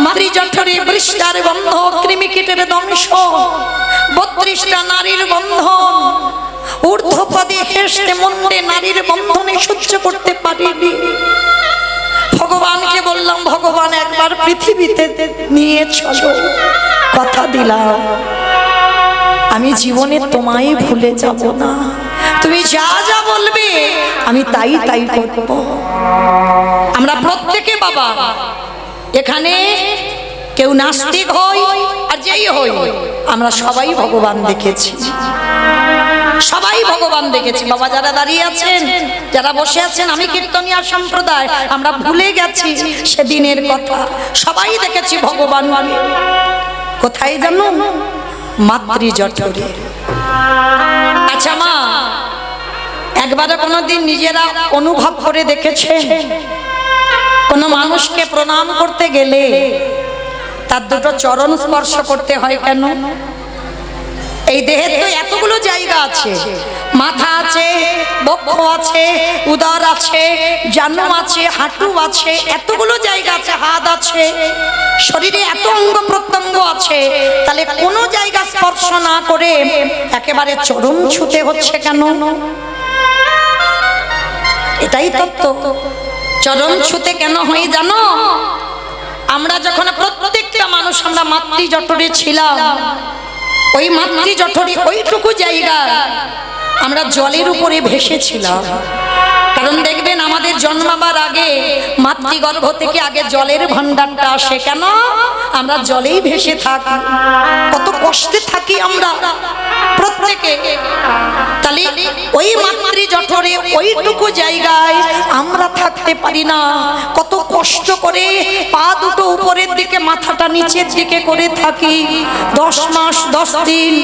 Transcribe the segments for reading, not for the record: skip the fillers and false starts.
মাতৃজঠরে বৃষ্টার বন্ধ, কৃমিকীটের দংশ, 32টা নারীর বন্ধন, ঊর্ধ্বপদে হেসতে মন্দে নারীর বন্ধনে সহ্য করতে পারিনি। ভগবানকে বললাম, ভগবান একবার পৃথিবীতে নিয়ে চলো, কথা দিলাম আমি জীবনে তোমায় ভুলে যাব না, তুমি যা যা বলবে আমি তাই তাই করব। আমরা প্রত্যেকে বাবা এখানে কেউ নাস্তিক হই আর যেই হই, আমরা সবাই ভগবান দেখেছি, সবাই ভগবান দেখেছি বাবা। যারা দাঁড়িয়ে আছেন, যারা বসে আছেন, আমি কীর্তনিয়া সম্প্রদায়, আমরা ভুলে গেছি সেদিনের কথা, সবাই দেখেছি ভগবান। কোথায় জানো? মাতৃজঠরে। আচ্ছা মা, একবারও কোনোদিন নিজেরা অনুভব করে দেখেছেন কোন মানুষকে প্রণাম করতে গেলে তার দুটো চরণ স্পর্শ করতে হয় কেন? এই দেহের তো এতগুলো জায়গা আছে, মাথা আছে, বক্ষ আছে, উদর আছে, জানু আছে, হাঁটু আছে, এতগুলো জায়গা আছে, হাত আছে, শরীরে এত অঙ্গ প্রত্যঙ্গ আছে, তাহলে কোনো জায়গা স্পর্শ না করে একেবারে চরণ ছুঁতে হচ্ছে কেন? এটাই তত্ত্ব। চরণ ছুঁতে কেন হয় জানো? আমরা যখন প্রত্যেকটা মানুষ আমরা মাতৃজঠরে ছিলাম, ওই মাতৃজঠরে ওইটুকু জায়গা আমরা জলের উপরে ভেসেছিলাম। কারণ দেখবেন আমাদের জন্মাবার আগে মাতৃগর্ভ থেকে আগে জলের ভান্ডারটা আসে। কেন? আমরা জলেই ভেসে থাকি, কত কষ্টে থাকি আমরা প্রত্যেকে। তাহলে ওই মাতৃজঠরে ওইটুকু জায়গায় আমরা থাকতে পারি না, কত কষ্ট করে পা দুটো উপরের দিকে, মাথাটা নিচের দিকে করে থাকি 10 মাস 10 দিন।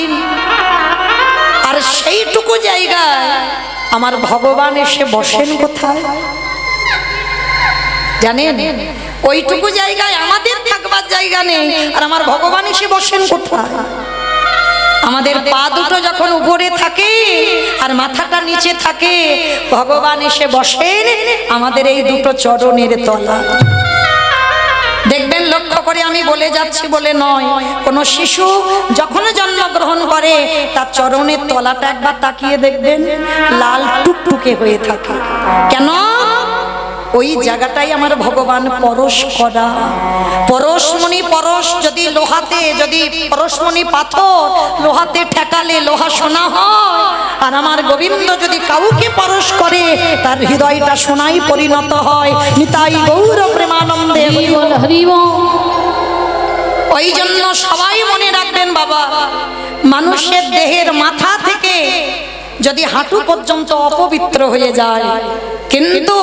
আর সেইটুকু জায়গায় আমার ভগবান এসে বসেন কোথায় জানেন? ওইটুকু জায়গায় আমাদের থাকবার জায়গা নেই, আর আমার ভগবান এসে বসেন কোথায়? আমাদের পা দুটো যখন উপরে থাকে আর মাথাটা নিচে থাকে, ভগবান এসে বসেন আমাদের এই দুটো চরণের তলা। দেখবেন, লক্ষ্য করে আমি বলে যাচ্ছি বলে নয়, কোন শিশু যখন জন্মগ্রহণ করে তার চরণের তলাটা একবার তাকিয়ে দেখবেন লাল টুকটুকে হয়ে থাকে। কেন? ওই জায়গাটাই আমার ভগবান পরশ করা। পরশমণি, পরশ যদি লোহাতে, যদি পরশমণি পাথর লোহাতে ঠেকালে লোহা সোনা হয়, আর আমার গোবিন্দ যদি কাউকে পরশ করে তার হৃদয়টা সোনায় পরিণত হয়। নিতাই গৌর প্রেমানন্দে হরি বল, হরি বল। ওই জন্য সবাই মনে রাখবেন বাবা, মানুষের দেহের মাথা থেকে যদি হাঁটু পর্যন্ত অপবিত্র হয়ে যায়, কিন্তু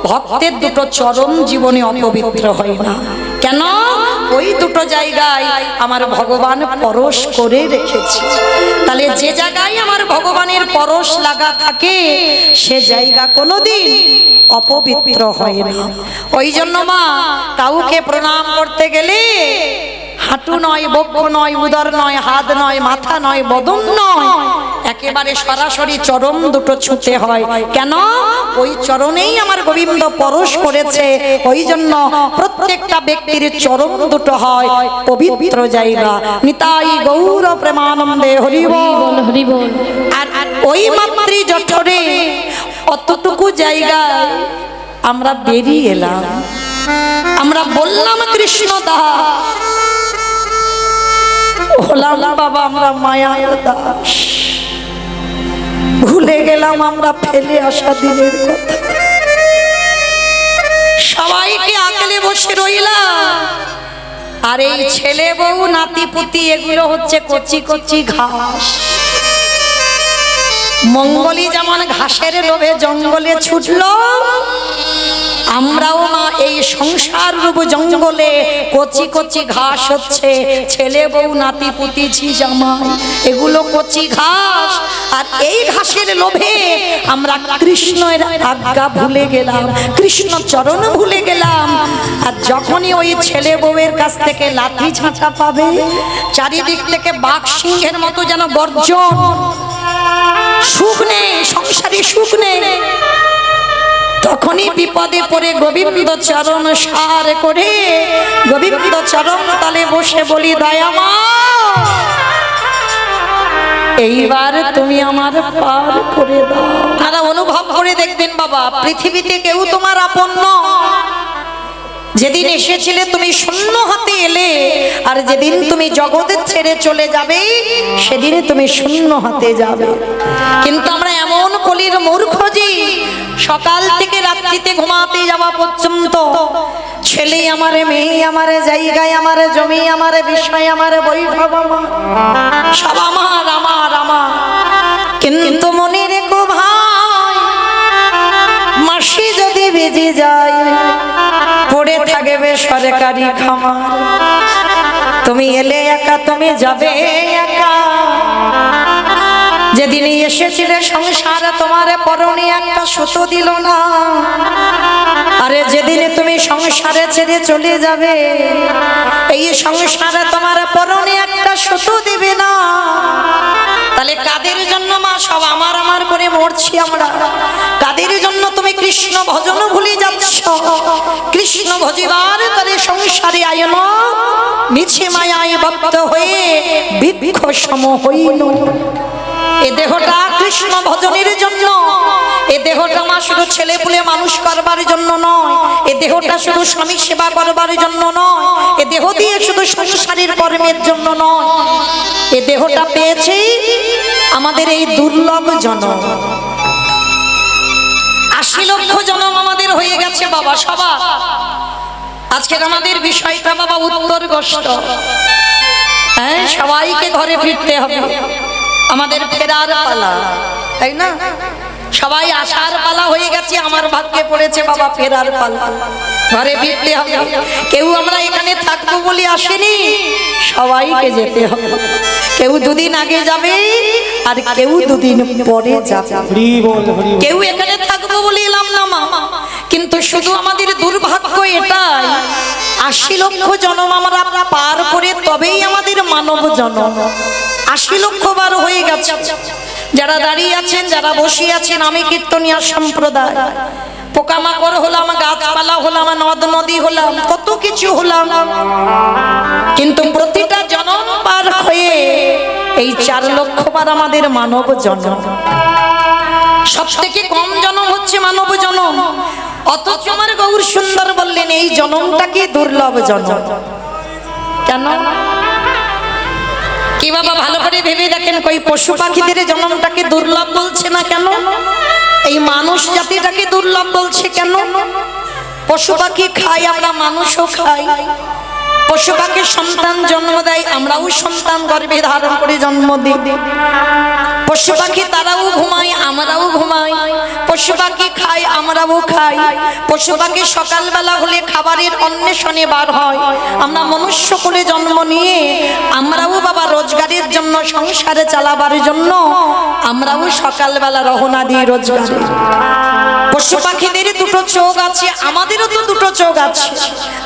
ভক্তের দুটো চরণ জীবনে অপবিত্র হয় না। কেন? ওই দুটো জায়গায় আমার ভগবান পরশ করে রেখেছে। তাহলে যে জায়গায় আমার ভগবানের পরশ লাগা থাকে সে জায়গা কোনোদিন অপবিত্র হয় না। ওই জন্য মা, কাউকে প্রণাম করতে গেলে হাঁটু নয়, বক্ষ নয়, উদর নয়, হাত নয়, মাথা নয়, বদন নয়, একেবারে সরাসরি চরণ দুটো ছুঁতে হয়। কেন? ওই চরণেই আমার গোবিন্দ পরশ করেছে। ওই জন্য প্রত্যেকটা ব্যক্তির চরণ দুটো হয় পবিত্র জায়গা। নিতাই গৌর প্রেমানন্দে হরি বল, হরি বল। আর ওই মাতৃজঠরে অতটুকু জায়গায় আমরা বেরিয়ে এলাম, আমরা বললাম কৃষ্ণ দাস, হলাম বাবা আমরা মায়ার দাস, ভুলে গেলাম আমরা ফেলে আসা দিনের কথা। সবাইকে আঁকলে বসে রইলাম, আর এই ছেলে বউ নাতি পুতি এগুলো হচ্ছে কচি কচি ঘাস। মঙ্গলি যেমন ঘাসের লোভে জঙ্গলে ছুটলো, আমরাও মা এই সংসার রূপ জঙ্গলে কচি কচি ঘাস হচ্ছে ছেলে বউ নাতি পুতি ঝি জামাই, এগুলো কচি ঘাস। আর এই ঘাসের লোভে আমরা কৃষ্ণের আজ্ঞা ভুলে গেলাম, কৃষ্ণ চরণ ভুলে গেলাম। আর যখনই ওই ছেলে বউয়ের কাছ থেকে লাঠি ঝাঁটা পাবে, চারিদিক থেকে বাঘ সিংহের মতো যেন গর্জন, সুখ নেই সংসারে, সুখ নেই। তখনই বিপদে পড়ে গোবিন্দ চরণ সার করে গোবিন্দ চরণ তলে বসে বলি দয়ামা এইবার তুমি আমার পার করে দাও। আপনারা অনুভব করে দেখবেন বাবা, পৃথিবীতে কেউ তোমার আপন নয়। যেদিন এসেছিলে তুমি শূন্য হাতে এলে, আর যেদিন তুমি জগতের ছেড়ে চলে যাবে সেদিন তুমি শূন্য হাতে যাবে। কিন্তু আমরা এমন কলির মূর্খ যে সকাল থেকে রাত্রিতে ঘুমাতে যাওয়া পর্যন্ত ছেলে আমার, মেয়ে আমার, জায়গায় আমার, জমি আমার, বিষয় আমার, বৈভব আমার, সব আমার আমার আমার। কিন্তু মনে রেখো ভাই, মাসি যদি বেজে যায় পড়ে থাকবে সরকারি খামার। তুমি এলে একা, তুমি যাবে একা। যেদিন এসেছিলে সংসার তোমার পরনে একটা সুতো দিল না, আরে যেদিন তুমি সংসারে ছেড়ে চলে যাবে এই সংসারে তোমার পরনে একটা সুতো দিবে না। তাহলে কাদের জন্য মা সব আমার আমার করে মরছি আমরা? কাদের জন্য তুমি কৃষ্ণ ভজন ভুলে যাচ্ছ? কৃষ্ণ ভজিবার করে সংসারে আয়ন, মিছে মায়ায় বদ্ধ হয়ে বৃক্ষ সম হইল। এ দেহটা কৃষ্ণ ভজনের জন্য, এ দেহটা মা শুধু ছেলে পুলে মানুষ করবার জন্য নয়, এ দেহটা শুধু স্বামী সেবা করবার জন্য নয়, এ দেহ দিয়ে শুধু সংসারের কর্মের জন্য নয়, এ দেহটা পেয়েছে আমাদের এই দুর্লভ জন্ম। ৮০ লক্ষ জন্ম আমাদের হয়ে গেছে বাবা সবার। আজকের আমাদের বিষয়টা বাবা উত্তরগ্রস্ত। হ্যাঁ, সবাইকে ঘরে ফিরতে হবে, আমাদের ফেরার পালা, তাই না? সবাই আসার পালা হয়ে গেছে, আমার ভাগ্যে পড়েছে বাবা ফেরার পালা, ঘরে ফিরতে হবে। কেউ আমরা এখানে থাকবো বলে আসেনি, সবাইকে যেতে হবে। কেউ দুদিন আগে যাবে আর কেউ দুদিন পরে যাবে। কেউ এখানে থাকবো বলে এলাম না মা, কিন্তু শুধু আমাদের দুর্ভাগ্য এটাই ৮০ লক্ষ জন্ম আমরা পার করে তবেই আমাদের মানব জন্ম। ৮০ লক্ষ বার হয়ে গেছে। যারা দাঁড়িয়ে আছেন, যারা বসে আছেন, আমি কীর্তনিয়া সম্প্রদায়, পোকামাকড় হলাম, গাছপালা হলাম, নদ নদী হলাম, কত কিছু হলাম, কিন্তু প্রতিটা জন্ম পার হয়ে এই ৪ লক্ষ বার আমাদের মানব জন্ম। সব থেকে কম জন্ম হচ্ছে মানব জন্ম। অথচ আমার গৌর সুন্দর বললেন এই জন্মটাকে দুর্লভ জন্ম। কেন কি বাবা, ভালো করে ভেবে দেখেন, কই পশু পাখিদের জন্মটাকে দুর্লভ বলছে না কেন? এই মানুষ জাতিটাকে দুর্লভ বলছে কেন? পশু পাখি খাই, আমরা মানুষও খাই। পশু পাখির সন্তান জন্ম দেয়, আমরাও সন্তান গর্ভে ধারণ করে জন্ম দিই। পশু পাখি তারাও ঘুমায়, আমরাও ঘুমাই। পশু পাখি খায়, আমরাও খাই। পশু পাখি সকালবেলা হলে খাবারের অন্বেষণে বার হয়। আমরা মনুষ্য কুলে জন্ম নিয়ে আমরাও বাবা রোজগারের জন্য, সংসারে চালাবার জন্য আমরাও সকালবেলা রওনা দিই রোজগারে। পশু পাখিদের দুটো চোখ আছে, আমাদেরও তো দুটো চোখ আছে।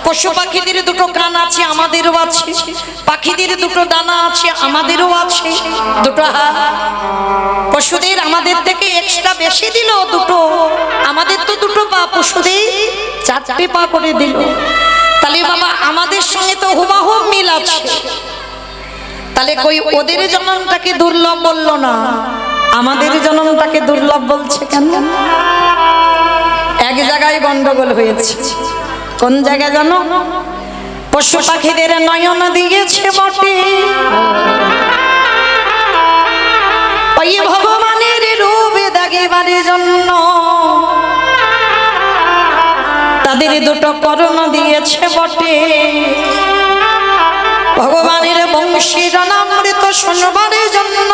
পশু পাখিদের দুটো কান আছে, আমাদেরও আছে। পাখিদের দুটো ডানা আছে, আমাদেরও আছে। দুটো হাত। পশুদের আমাদের থেকে এক্সট্রা বেশি দিল দুটো, আমাদের তো দুটো পা, পশুদের 4টে পা করে দিল। তাহলে বাবা আমাদের সঙ্গে তো হুবহু মিল আছে। তাহলে কই ওদের জন্মটাকে দুর্লভ বলল না, আমাদের জন্মটাকে দুর্লভ বলছে কেন? এক জায়গায় গন্ডগোল হয়েছে। কোন জায়গায় জানো? পশু পাখিদের নয়ন দিয়েছে বটে, ওই ভগবানের রূপে দেখিবার জন্য। তাদের দুটো কর্ণ দিয়েছে বটে, ভগবানের বংশীর নামৃত শুনবার জন্য।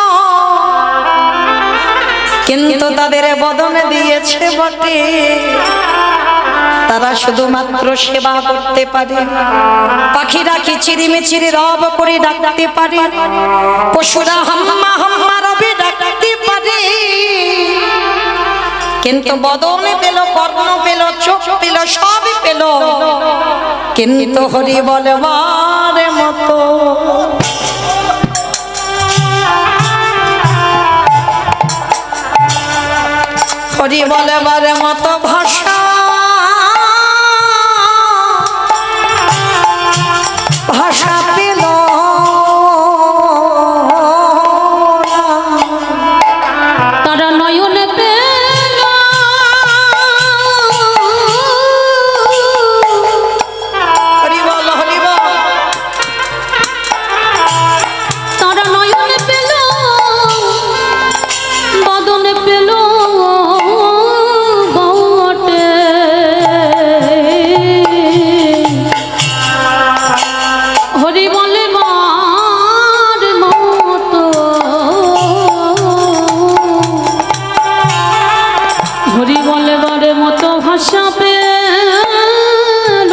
কিন্তু তাদের বদন দিয়েছে বটে, তারা শুধুমাত্র সেবা করতে পারে। পাখিরা কিচিরিমিচিরি রব করে ডাকতে পারে, পশুরা হাম্মা হাম্মা রবে ডাকতে পারে। কিন্তু বদন পেল, কর্ণ পেল, চোখ পেল, সব পেল, কিন্তু হরি বলবার মতো হরি বলবার মতো ভাষা ভাষা পেল তারা নয়ন পেল হরি বল হরি বল তারা নয়ন পেল বদন পেল বটে হরি বলে মার মতো হরি বলে বারে মতো ভাষা পেল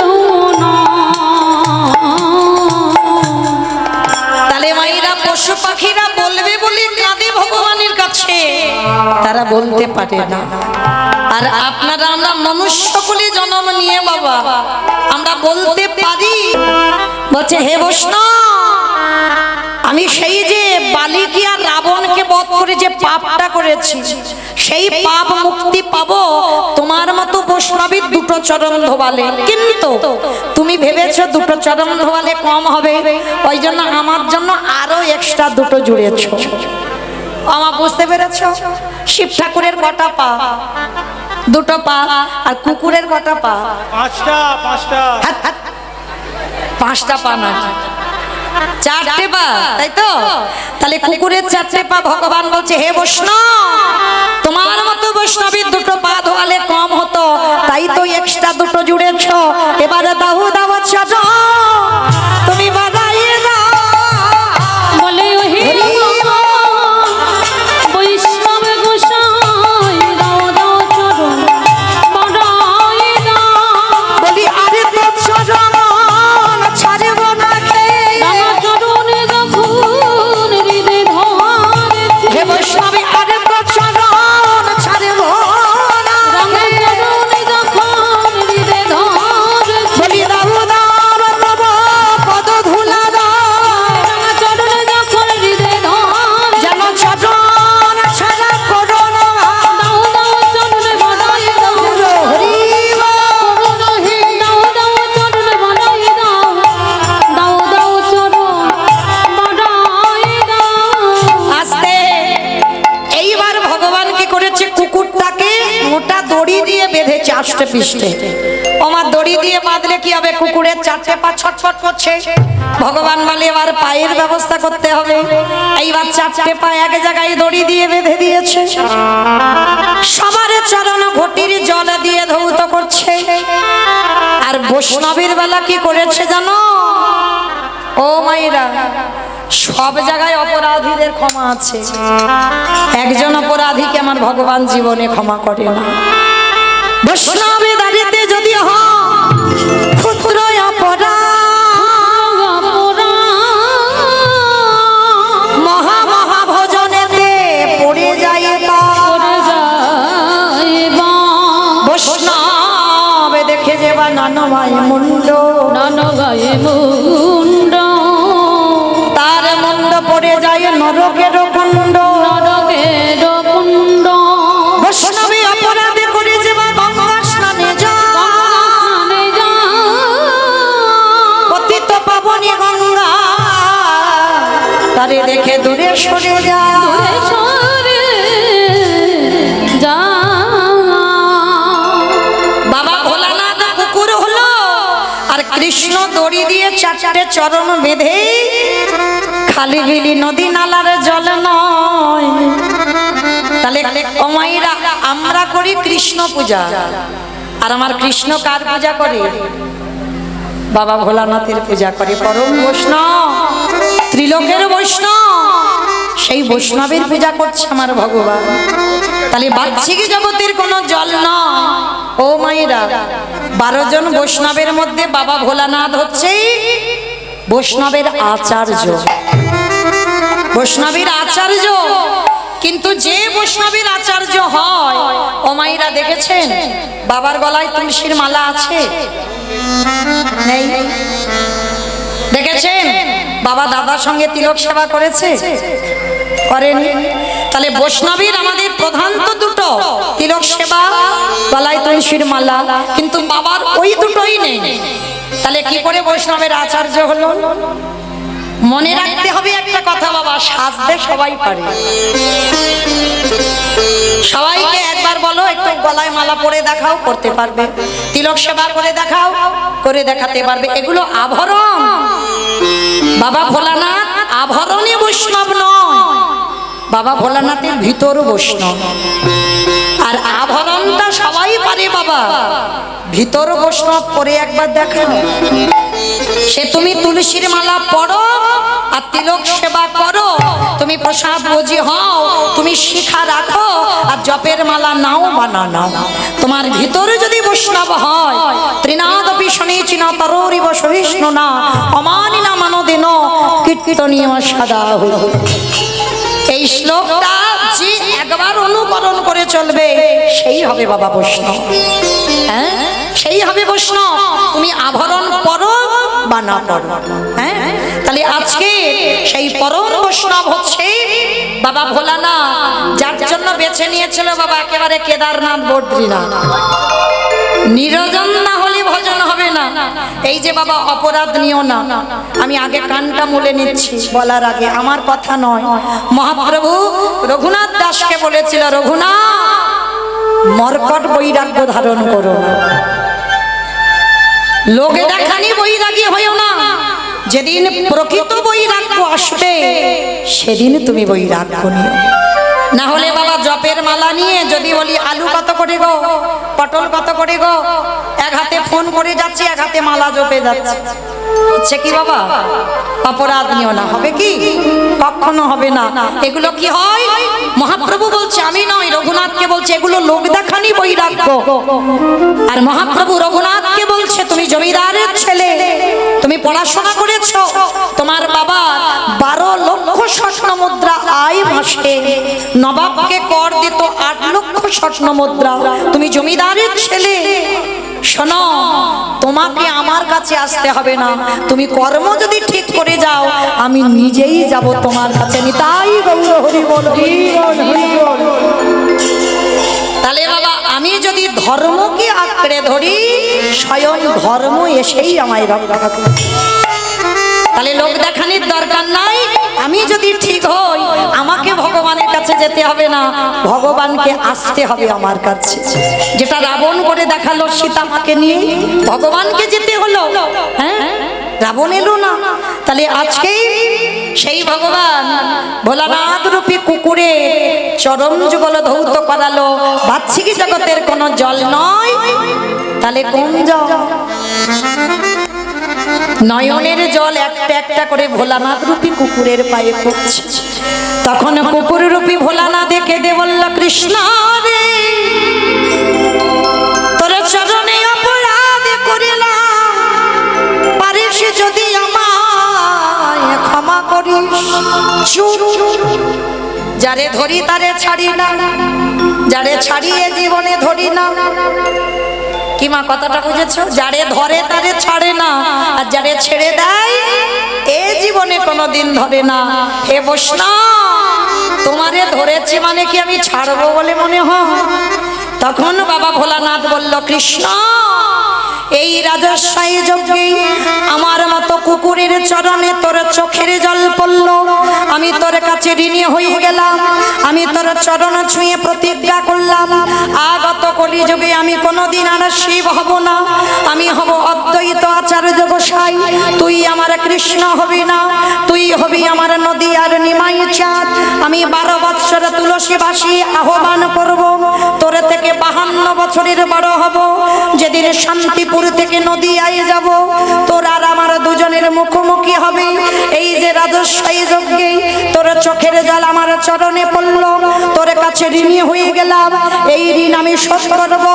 না। তাহলে মায়েরা পশু পাখিরা বলবে বলে কাঁদে ভগবানের কাছে, তারা বলতে পারে না। আর আপনারা আমরা মনুষ্য সকলে জন্ম নিয়ে বাবা আমরা বলতে পারি। বলছে হে বৈষ্ণব, আমি সেই যে বালিকি আর রাবণকে বধ করে যে পাপটা করেছি সেই পাপ মুক্তি পাবো তোমার মতো বৈষ্ণবীর দুটো চরণ ধোয়ালে। কিন্তু তুমি ভেবেছো দুটো চরণ ধোয়ালে কম হবে, ওই জন্য আমার জন্য আরো এক্সট্রা দুটো জুড়েছো। আমার বুঝতে পেরেছো? শিব ঠাকুরের কটা পা? দুটো পা। আর কুকুরের কটা পা? পাঁচটা পাঁচটা পাঁচটা পা না, চারটে পা, তাই তো? তাহলে কুকুরের চারটে পা। ভগবান বলছে হে বৈষ্ণব, তোমার মতো বৈষ্ণবীর দুটো পা ধোয়ালে কম হতো, তাই তো এক্সট্রা দুটো জুড়েছ। এবারে দাও দাও চট তুমি বাড়াইয়ে দাও। বলে ওহে বৈষ্ণব গোসাই দাও দাও চরণ বাড়াই দাও। বলি আরে তো চরণ ছাড়ব না রাঙা চরণে যখন হৃদয় ধরেছি হে বৈষ্ণবী, আরে তো চরণ ছাড়ব না। রাঙা চরণে যখন হৃদয় ধরেছি বলি দাও দাও তব পদ ধুলা দাও। রাঙা চরণে যখন হৃদয় ধরেছি যেন চরণ ছাড়া করো না। দাও দাও চরণে বাড়াই দাও। হরি দাও দাও চরণে বাড়াই দাও। দাও দাও চরণ বাড়াই দাও। আস্তে। এইবার ভগবান কি করেছে, কুকুরটাকে মোটা দড়ি দিয়ে বেঁধেছে আষ্টে পিষ্টে। আমার দড়ি দিয়ে বাঁধলে কি হবে, কুকুরের চারটে পা ছটফট করছে। ভগবান বলে এবার পায়ের ব্যবস্থা করতে হবে। এইবার চারটে পা এক জায়গায় দড়ি দিয়ে বেঁধে দিয়েছে। সবার চরণ ঘটির জল দিয়ে ধৌত করছে। আর বৈষ্ণবীর বেলা কি করেছে জানো ও মায়েরা, সব জায়গায় অপরাধীদের ক্ষমা আছে, একজন অপরাধীকে আমার ভগবান জীবনে ক্ষমা করে না। বৈষ্ণবে দাঁড়িতে যদি ক্ষুদ্র অপরাধ মহা মহা ভজনেতে পড়ে যায় বৈষ্ণবে দেখে যেবা নানমায় মুন্ড, তার মুন্ড পড়ে যায় নরকের কুণ্ড। বৈষ্ণবী অপরাধে করে যেবা গঙ্গা স্নানে যায়, পতিত পাবনী গঙ্গা তারে দেখে দূরে সরে যায়। বাবা ভোলানাথ কুকুর হলো আর কৃষ্ণ দড়ি দিয়ে চারটে চরণ বেঁধে খালি বিলি নদী নালার জল নয়। তাহলে অমাইরা আমরা করি কৃষ্ণ পূজা, আর আমার কৃষ্ণ কার পূজা করে? বাবা ভোলানাথের পূজা করে। পরম বৈষ্ণব, ত্রিলোকের বৈষ্ণব, সেই বৈষ্ণবের পূজা করছে আমার ভগবান। তাহলে বাহ্যিক জগতের কোনো জল নয় ও মায়েরা। 12 জন বৈষ্ণবের মধ্যে বাবা ভোলানাথ হচ্ছে বৈষ্ণবের আচার্য। বৈষ্ণবীর আচার্য। কিন্তু যে বৈষ্ণবীর আচার্য হয় ও মায়েরা দেখেছেন বাবার গলায় তুলসীর মালা আছে? নেই। দেখেছেন বাবা দাদার সঙ্গে তিলক সেবা করেছে? করেনি। তাহলে বৈষ্ণবীর আমাদের প্রধান তো দুটো, তিলক সেবা, গলায় তুলসীর মালা, কিন্তু বাবার ওই দুটোই নেই। তাহলে কি করে বৈষ্ণবের আচার্য হলো? মনে রাখতে হবে একটা কথা বাবা, সাজতে সবাই পারে। সবাইকে একবার বলো একটু গলায় মালা পরে দেখাও, করতে পারবে। তিলক সেবা করে দেখাও, করে দেখাতে পারবে। এগুলো আভরণ। বাবা ভোলানাথ আভরণে বৈষ্ণব নয়, বাবা ভোলানাথের ভিতর বৈষ্ণব। আর আভরণটা সবাই পারে বাবা, ভিতর বৈষ্ণব করে একবার দেখো। সে তুমি তুলসীর মালা পড়ো আর তিলক সেবা করো, তুমি প্রসাদ ভোজি হও, তুমি শিখা রাখো আর জপের মালা নাও বা না নাও, তোমার ভিতরে যদি বৈষ্ণব হয়, ত্রিনাদপি শনিচিনা তরোরিব সহিষ্ণু না অমানিনা মানদেন কীর্তনীয় সদা হল। এই শ্লোকটা যে একবার অনুকরণ করে চলবে সেই হবে বাবা বৈষ্ণব। হ্যাঁ, সেই হবে বৈষ্ণব। তুমি আভরণ পরো বা না পরো। হ্যাঁ, তাহলে আজকে সেই পরম বৈষ্ণব হচ্ছে বাবা ভোলানাথ, যার জন্য বেছে নিয়েছিল বাবা একেবারে কেদারনাথ বদ্রীনাথ। নিরজন না হলে ভজন হবে না। এই যে বাবা অপরাধ নিও না, আমি আগে কানটা মুলে নিচ্ছি বলার আগে, আমার কথা নয়। মহাপ্রভু রঘুনাথ দাসকে বলেছিল, রঘুনাথ মর্কট বৈরাগ্য ধারণ করো, লোকে দেখানি বৈরাগী হইও না। যেদিন প্রকৃত বৈরাগ্য আসবে সেদিন তুমি বৈরাগ্য নিও। না হলে বাবা জপের মালা নিয়ে যদি বলি আলু কত করে গো, পটল কত করে গো, এক হাতে ফোন করে যাচ্ছি, এক হাতে মালা জপে যাচ্ছে, হচ্ছে কি বাবা? অপরাধ নিও না। হবে কি? কখনো হবে না। এগুলো কি হয়? মহাপ্রভু বলছে, আমি নয়, রঘুনাথকে বলছে এগুলো লোক দেখানি বৈরাগ্য। আর মহাপ্রভু রঘুনাথকে বলছে, তুমি জমিদারের ছেলে, তুমি পড়াশোনা করেছ, তোমার বাবা 12 লক্ষ স্বর্ণ মুদ্রা আয় মাসে, নবাবকে কর দিত 8 লক্ষ স্বর্ণ মুদ্রা, তুমি জমিদারের ছেলে। শোনো, তোমাকে আমার কাছে আসতে হবে না, তুমি কর্ম যদি ঠিক করে যাও আমি নিজেই যাব তোমার কাছে। নিতাই গৌর হরি বল। তাহলে বাবা আমি যদি ধর্মকে আঁকড়ে ধরি, স্বয়ং ধর্ম এসেই আমায় রক্ষা করে। তাহলে লোক দেখানির দরকার নাই। আমি যদি ঠিক হই, আমাকে ভগবানের কাছে যেতে হবে না, ভগবানকে আসতে হবে আমার কাছে। যেটা রাবণ করে দেখালো সীতা মাকে নিয়ে, ভগবানকে যেতে হলো। হ্যাঁ, রাবণ এলো না। তাহলে আজকেই সেই ভগবান ভোলানাথ রূপী কুকুরে চরম যুগল ধৌত করালো। বাহ্যিক জগতের কোনো জল নয়, তাহলে কোন জল? নয়নের জল একটা একটা করে ভোলানাথ রূপী কুকুরের পায়ে পড়ছে। তখন কুকুর রূপী ভোলানাথ দেখে দে বলল, কৃষ্ণ রে, তোর চরণে অপরাধ করিলাম, পারিস যদি আমায় ক্ষমা করিস। যারে ধরি তারে ছাড়ি না, যারে ছাড়িয়ে জীবনে ধরি না। কি মা কথাটা বুঝেছো? যারে ধরে তারে ছাড়ে না, আর যারে ছেড়ে দেয় এ জীবনে কোনোদিন ধরে না। হে বৈষ্ণব, তোমারে ধরেছি মানে কি আমি ছাড়বো বলে মনে হয়? তখন বাবা ভোলানাথ বলল, কৃষ্ণ, এই রাজস্বাই যজ্ঞে আমার মতো কুকুরের চরণে তোর চোখের জল পড়ল, আমি তোর কাছে ঋণী হয়ে গেলাম। আমি তোর চরণ ছুঁয়ে প্রতিজ্ঞা করলাম, আগত কলিযুগে আমি কোনোদিন আর শিব হব না, আমি হব অদ্বৈত আচার্য গোসাই। তুই আমার কৃষ্ণ হবি না, তুই হবি আমার নদী আর নিমাই চাঁদ। আমি 12 বৎসর তুলসী বাসী আহ্বান করব, তোর থেকে 52 বছরের বড় হব। যেদিন শান্তিপুর থেকে নদিয়ায় যাব, তোর আর আমার দুজনের মুখোমুখি হবে। এই যে রাজস্বাই যজ্ঞে তোর চোখের জল আমার চরণে পড়ল, তোর কাছে ঋণী হয়ে গেলাম, এই ঋণ আমি শোধ করব।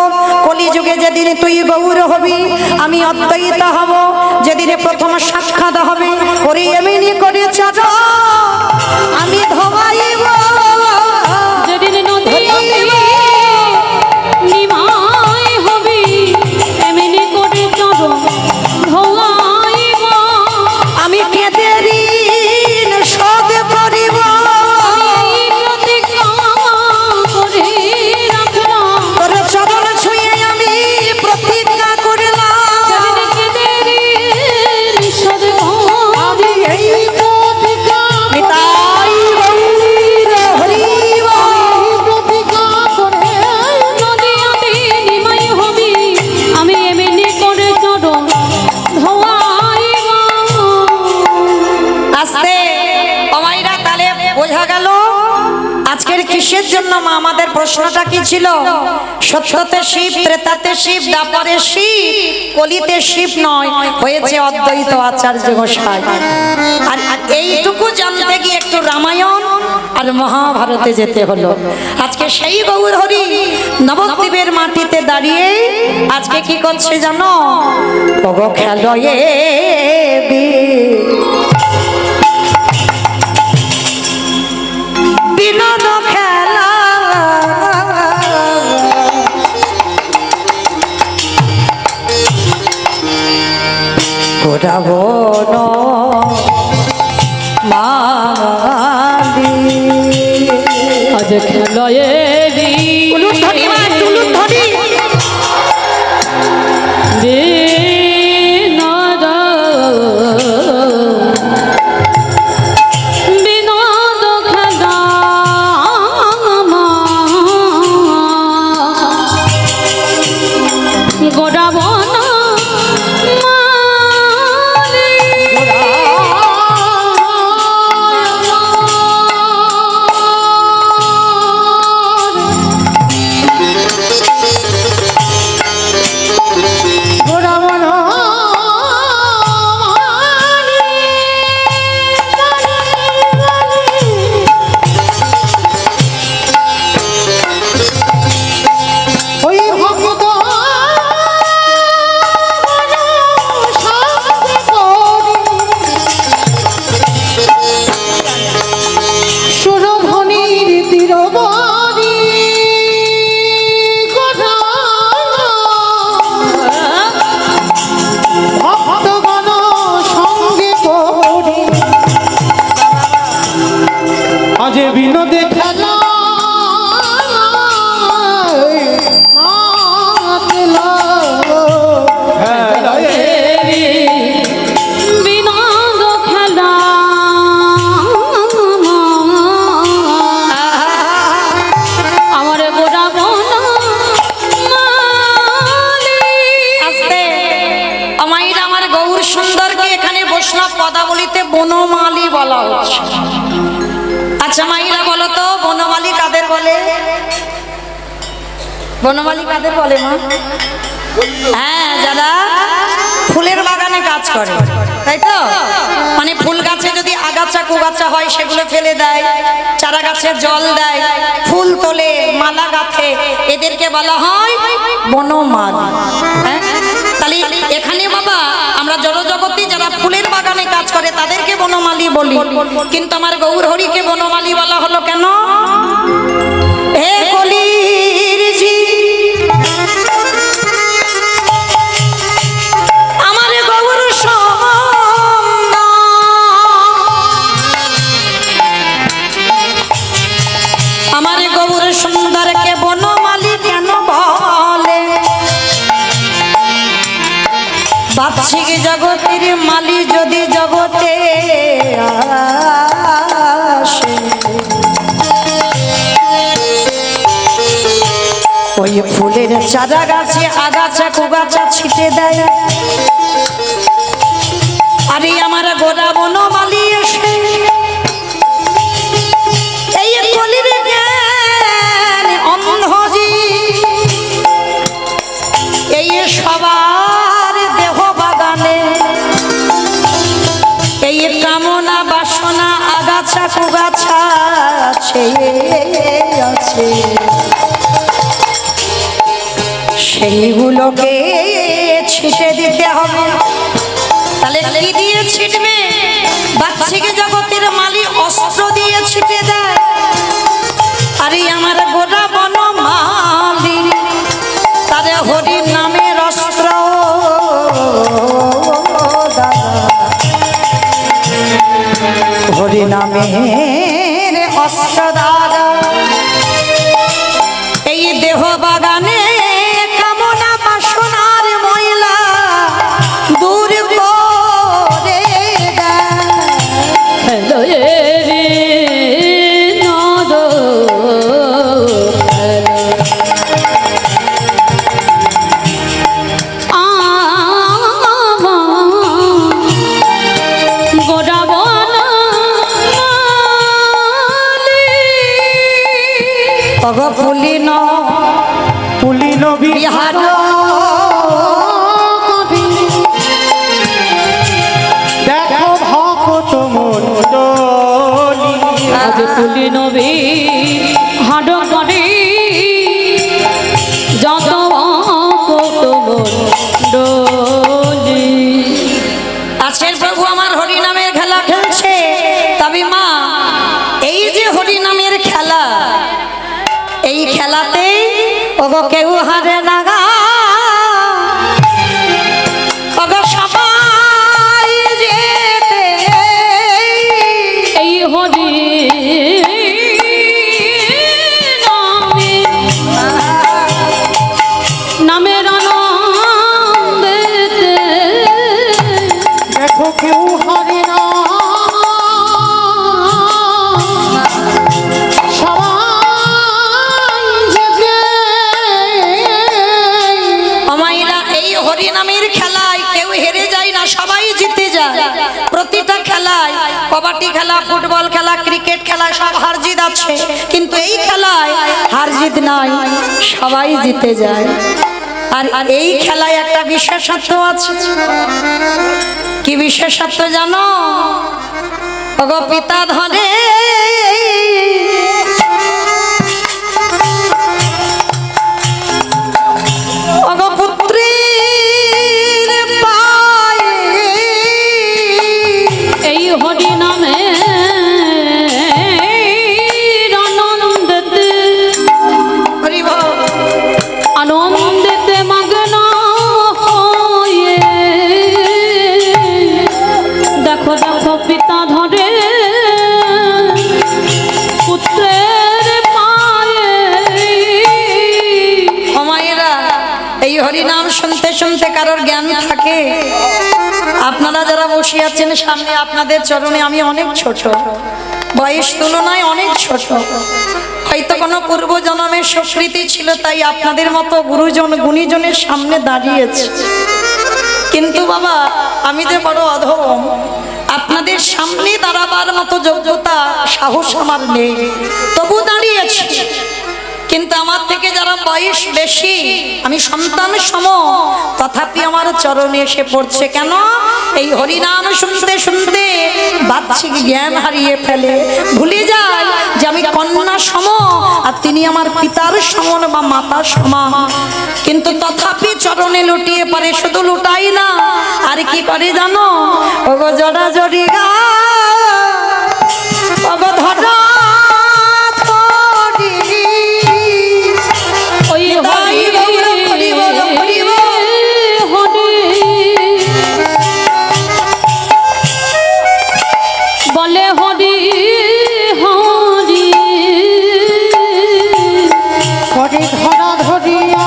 কলিযুগে যেদিন তুই গৌর হবি, আমি অদ্বৈত হব। যেদিন প্রথম সাক্ষাৎ হবে, ওরে এমনি করে চলো আমি ধোবাইব, যেদিন নদী নিমাই হবি, এমনি করে চলো ধোয়াইব, আমি কেঁদে ঋণ শোধ করিব। প্রতিজ্ঞা কিসের জন্য মা? আমাদের প্রশ্নটা কি ছিল? সত্যতে শিব, ত্রেতাতে শিব, দ্বাপরে শিব, কলিতে শিব নয়, হয়েছে অদ্বৈত আচার্য গোসাই। আর এইটুকু জানতে গিয়ে একটু রামায়ণ আর মহাভারতে যেতে হলো। আজকে সেই গৌর হরি নবদ্বীপের মাটিতে দাঁড়িয়ে আজকে কি করছে জানো? ওগো খেলো এ বিনোদ খেলা, ঘোরাবো মালি। আজ খেলয়ে টুলুন ধরি মা, টুলুন ধরি। আজ বিনোদে খেলা বিনোদ খেলা আমার গোড়া বনা আস্তে আমাইর আমার গৌর সুন্দরকে এখানে বৈষ্ণব পদাবলিতে বনমালী বলা হচ্ছে। আচ্ছা মাইরা বলো তো বনমালী কাদের বলে? বনমালী কাদের বলে মা? হ্যাঁ, যারা ফুলের বাগানে কাজ করে, তাই তো? মানে ফুল গাছে যদি আগাছা কুগাছা হয় সেগুলো ফেলে দেয়, চারা গাছে জল দেয়, ফুল তোলে, মালা গাঁথে, এদেরকে বলা হয় বনমালী। হ্যাঁ, তাহলে এখানে বাবা আমরা জড়জগতে যারা ফুলের বাগানে কাজ করে তাদেরকে বনমালী বলি, কিন্তু আমার গৌর হরিকে বনমালী বলা হলো কেন? হে কলির জি, আমার গৌর আমার গৌর সুন্দরকে বনমালী কেন বলে? বাহ্যিক জগতের মালি যদি জগতে আসে, ওই ফুলের চারা গাছে আগাছা কুগাছা ছিটে দেয়। আরে আমার গোড়া বনমালী এসে এই কলির জ্ঞান অন্ধজি, এই সবার দেহ বাগানে এই কামনা বাসনা আগাছা কুগাছা আছে, সেইগুলোকে ছিটে দিতে হবে। তাহলে কি দিয়ে ছিটবে? বাহ্যিক জগতের মালি অস্ত্র দিয়ে ছিটে দেয়। আরে আমার গোটা বনমালী তারে হরি নামের অস্ত্র হরি নামের অস্ত্র দ্বারা এই দেহ বাগানে কামনা বাসনার ময়লা দূর করে হরিনামের খেলায় কেউ হেরে যায় না, সবাই জিতে যায়। প্রতিটা খেলায়, কবাডি খেলা, ফুটবল খেলা, ক্রিকেট খেলা সব হার জিত আছে, কিন্তু এই খেলায় হার জিত নাই, সবাই জিতে যায়। আর এই খেলায় একটা বিশেষত্ব আছে। কি বিশেষত্ব জানো? ওগো পিতা ধরে ওগো পুত্রের পায়ে এই হরি নামে আনন্দেতে হরি বল। আনন্দেতে মগ্ন হয়ে দেখো দেখো পিতা ধরে পুত্রের পায়ে। ও মায়েরা, এই হরিনাম শুনতে শুনতে কারোর জ্ঞান থাকে? আপনারা যারা বসে আছেন সামনে, আপনাদের চরণে আমি অনেক ছোট, বয়স তুলনায় অনেক ছোট। হয়তো কোনো পূর্ব জন্মের সুকৃতি ছিল, তাই আপনাদের মতো গুরুজন গুণীজনের সামনে দাঁড়িয়েছে। কিন্তু বাবা, আমি যে বড় অধম, আপনাদের সামনে দাঁড়াবার মতো যোগ্যতা সাহস আমার নেই, তবু দাঁড়িয়েছি। কিন্তু আমার থেকে যারা বয়স বেশি, আমি সন্তান সম, তথাপি আমার চরণে এসে পড়ছে। কেন? এই হরিনাম শুনতে শুনতে বাহ্যিক জ্ঞান হারিয়ে ফেলে, ভুলে যায় যে আমি কন্যা সম আর তিনি আমার পিতার সমান বা মাতার সমান। কিন্তু তথাপি চরণে লুটিয়ে পারে, শুধু লুটাই না, আর কি করে জানো? ওগো জড়া জড়ি গা, ওগো ধরা ওই হরি হরি হরি বলে হরি হরি হরি ধরা ধরিয়া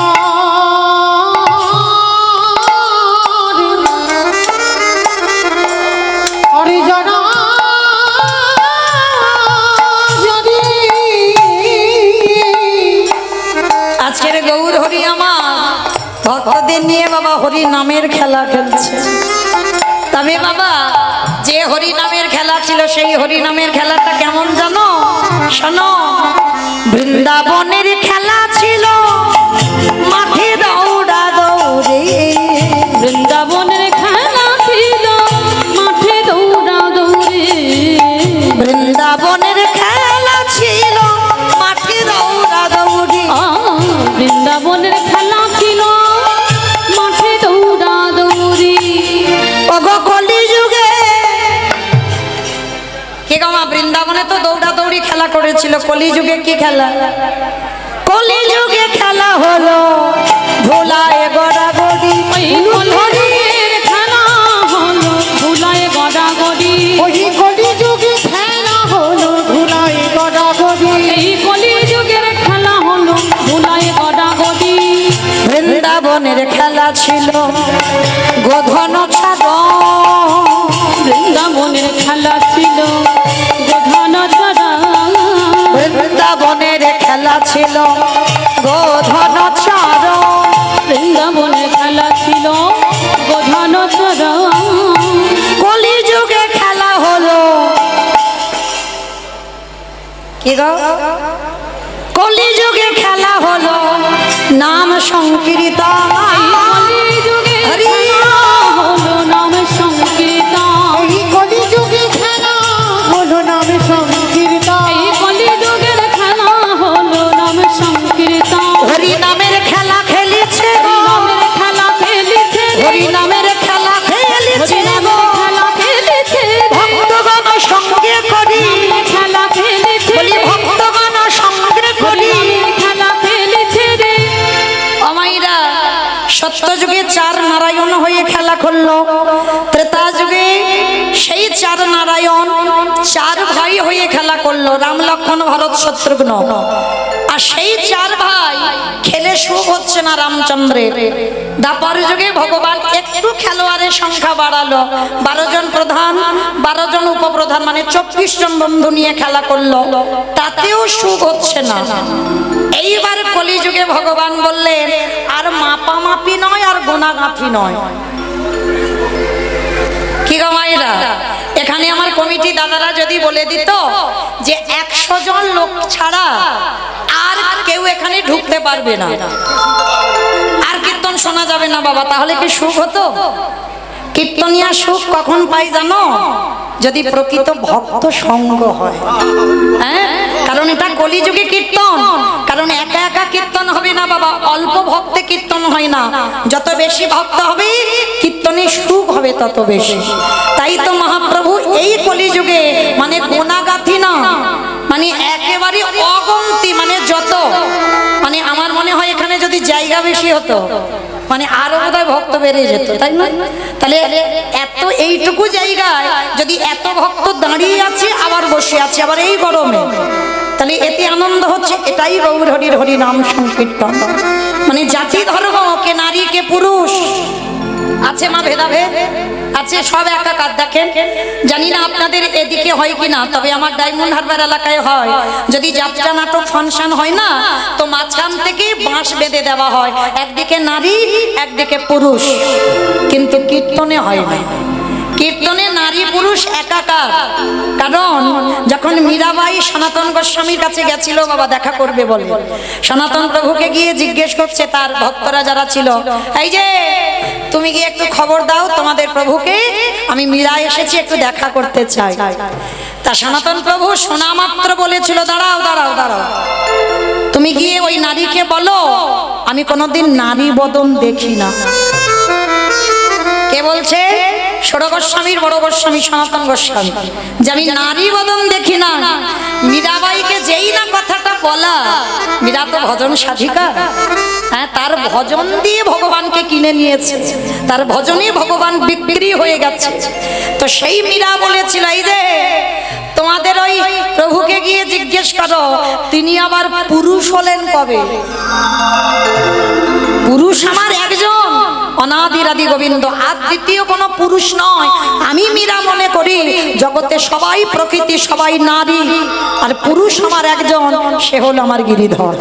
হরি জনা যদি আজকের গৌর হরি আমার ভক্তদের নিয়ে বাবা হরি নামের খেলা খেলছে। তবে বাবা, যে হরি নামের খেলা ছিল, সেই হরি নামের খেলাটা কেমন জানো? শোনো, বৃন্দাবনের খেলা ছিল মাঠে দৌড়া দৌড়ে। বৃন্দাবনের খেলা ছিল মাঠে দৌড়া দৌড়ে। বৃন্দাবনের খেলা ছিল মাঠে দৌড়া দৌড়ে। বৃন্দাবনের খেলা ছিল মাঠে দৌড়া দৌড়ি। ওগো কলি যুগে, কে গো মা, বৃন্দাবনে তো দৌড়া দৌড়ি খেলা করেছিল, কলি যুগে কি খেলা? কলি যুগে খেলা হলো ভোলায় গড়াগড়ি। ওই কলিযুগের খেলা হলো ভুলায় গড়াগড়ি। ওই কলি যুগে খেলা হলো ধুলায় গড়াগড়ি। এই কলিযুগের খেলা হলো ভুলায় গড়াগড়ি। বৃন্দাবনের খেলা ছিল গোধন ছাড়। বৃন্দাবনের খেলা ছিল গোধন চড়া। বৃন্দাবনের খেলা ছিল গোধন ছাড়। বৃন্দাবনের খেলা ছিল গোধন চড়া। কলি যুগে খেলা হলো কি গো? কলি যুগে খেলা হলো নাম সংকীর্তন। কলিযুগে খেলা হলো নাম সংকীর্তন। এই কলি যুগে খেলা হলো নামে সংকীর্তন। এই কলিযুগের খেলা হলো নাম সংকীর্তন। হরি নামের খেলা খেলেছে গো, নামের খেলা খেলেছে রে। হরি নামের খেলা খেলেছে গো, খেলা খেলেছে রে। ভক্তগণ সঙ্গে করি, নামের খেলা খেলেছে বলি রে। ভক্তগণ সঙ্গে করি। নামের খেলা খেলেছে রে। অমাইরা, সত্য যুগে চার নারায়ণ হয়ে খেলা করলো, ত্রেতা যুগে সেই চার নারায়ণ চার ভাই হয়ে খেলা করলো, রাম লক্ষ্মণ ভরত শত্রুঘ্ন। আর সেই চার ভাই খেলে সুখ হচ্ছে না রামচন্দ্রের। দাপর যুগে ভগবান একটু খেলোয়াড়ের সংখ্যা বাড়ালো, 12 জন প্রধান, 12 জন উপপ্রধান, মানে 24 জন বন্ধু নিয়ে খেলা করলো, তাতেও সুখ হচ্ছে না। এইবার কলিযুগে ভগবান বললেন আর মাপামাপি নয় আর গোনাগাঁথি নয়। কি গো মায়েরা, এখানে আমার কমিটি দাদারা যদি বলে দিত যে 100 জন লোক ছাড়া আর কেউ এখানে ঢুকতে পারবে না, আর কীর্তন শোনা যাবে না বাবা, তাহলে কি সুখ হতো? কীর্তনিয়া সুখ কখন পাই জানো? যদি প্রকৃত ভক্ত সঙ্গ হয়। হ্যাঁ, কারণ এটা কলিযুগে কীর্তন, কারণ একা একা কীর্তন হবে না বাবা, অল্প ভক্তে কীর্তন হয় না, যত বেশি ভক্ত হবে কীর্তনে সুখ হবে তত বেশি। তাই তো মহাপ্রভু এই কলিযুগে মানে গোনাগাথি না, মানে একেবারে অগন্তি, মানে যত, মানে আমার মনে হয় এখানে যদি জায়গা বেশি হতো মানে আরো বোধহয় ভক্ত বেড়ে যেত, তাই না? তাহলে এত এইটুকু জায়গায় যদি এত ভক্ত দাঁড়িয়ে আছে আবার বসে আছে আবার এই গরমে, তাহলে এতে আনন্দ হচ্ছে। এটাই গৌর হরির হরি নাম সংকীর্তন। মানে জাতি ধর্ম, কে নারী কে পুরুষ আছে মা, ভেদাভেদ আছে, সব একাকার। দেখেন, জানি না আপনাদের এদিকে হয় কিনা, তবে আমার ডায়মন্ড হারবার এলাকায় হয়। যদি যাত্রা নাটক ফাংশন হয় না, তো মাঝখান থেকে বাঁশ বেঁধে দেওয়া হয়, একদিকে নারী একদিকে পুরুষ, কিন্তু কীর্তনে হয় না। কীর্তনে নারী পুরুষ একাকার। কারণ যখন মীরাবাই সনাতন গোস্বামীর কাছে গেছিল বাবা দেখা করবে বলে, সনাতন প্রভুকে গিয়ে জিজ্ঞেস করছে তার ভক্তরা যারা ছিল, এই যে তুমি গিয়ে একটু খবর দাও তোমাদের প্রভুকে, আমি মীরা এসেছি, একটু দেখা করতে চাই। তা সনাতন প্রভু শোনা মাত্র বলেছিল, দাঁড়াও দাঁড়াও দাঁড়াও, তুমি গিয়ে ওই নারীকে বলো আমি কোনোদিন নারী বদন দেখি না। কে বলছে? ষোড় গোস্বামীর বড় গোস্বামী সনাতন গোস্বামী, যে আমি নারী বদন দেখি না। মীরাবাইকে যেই না কথাটা বলা, মীরা তো ভজন সাধিকা, হ্যাঁ, তার ভজন দিয়ে ভগবানকে কিনে নিয়েছে, তার ভজনে ভগবান বিক্রি হয়ে গেছে। তো সেই মীরা বলেছিল, এই যে তোমাদের ওই প্রভুকে গিয়ে জিজ্ঞেস করো তিনি আবার পুরুষ হলেন কবে? পুরুষ আমার একজন, অনাদিরাদি গোবিন্দ, আর দ্বিতীয় কোনো পুরুষ নয়। আমি মীরা মনে করি জগতে সবাই প্রকৃতি, সবাই নারী, আর পুরুষ আমার একজন, সে হলো আমার গিরিধর।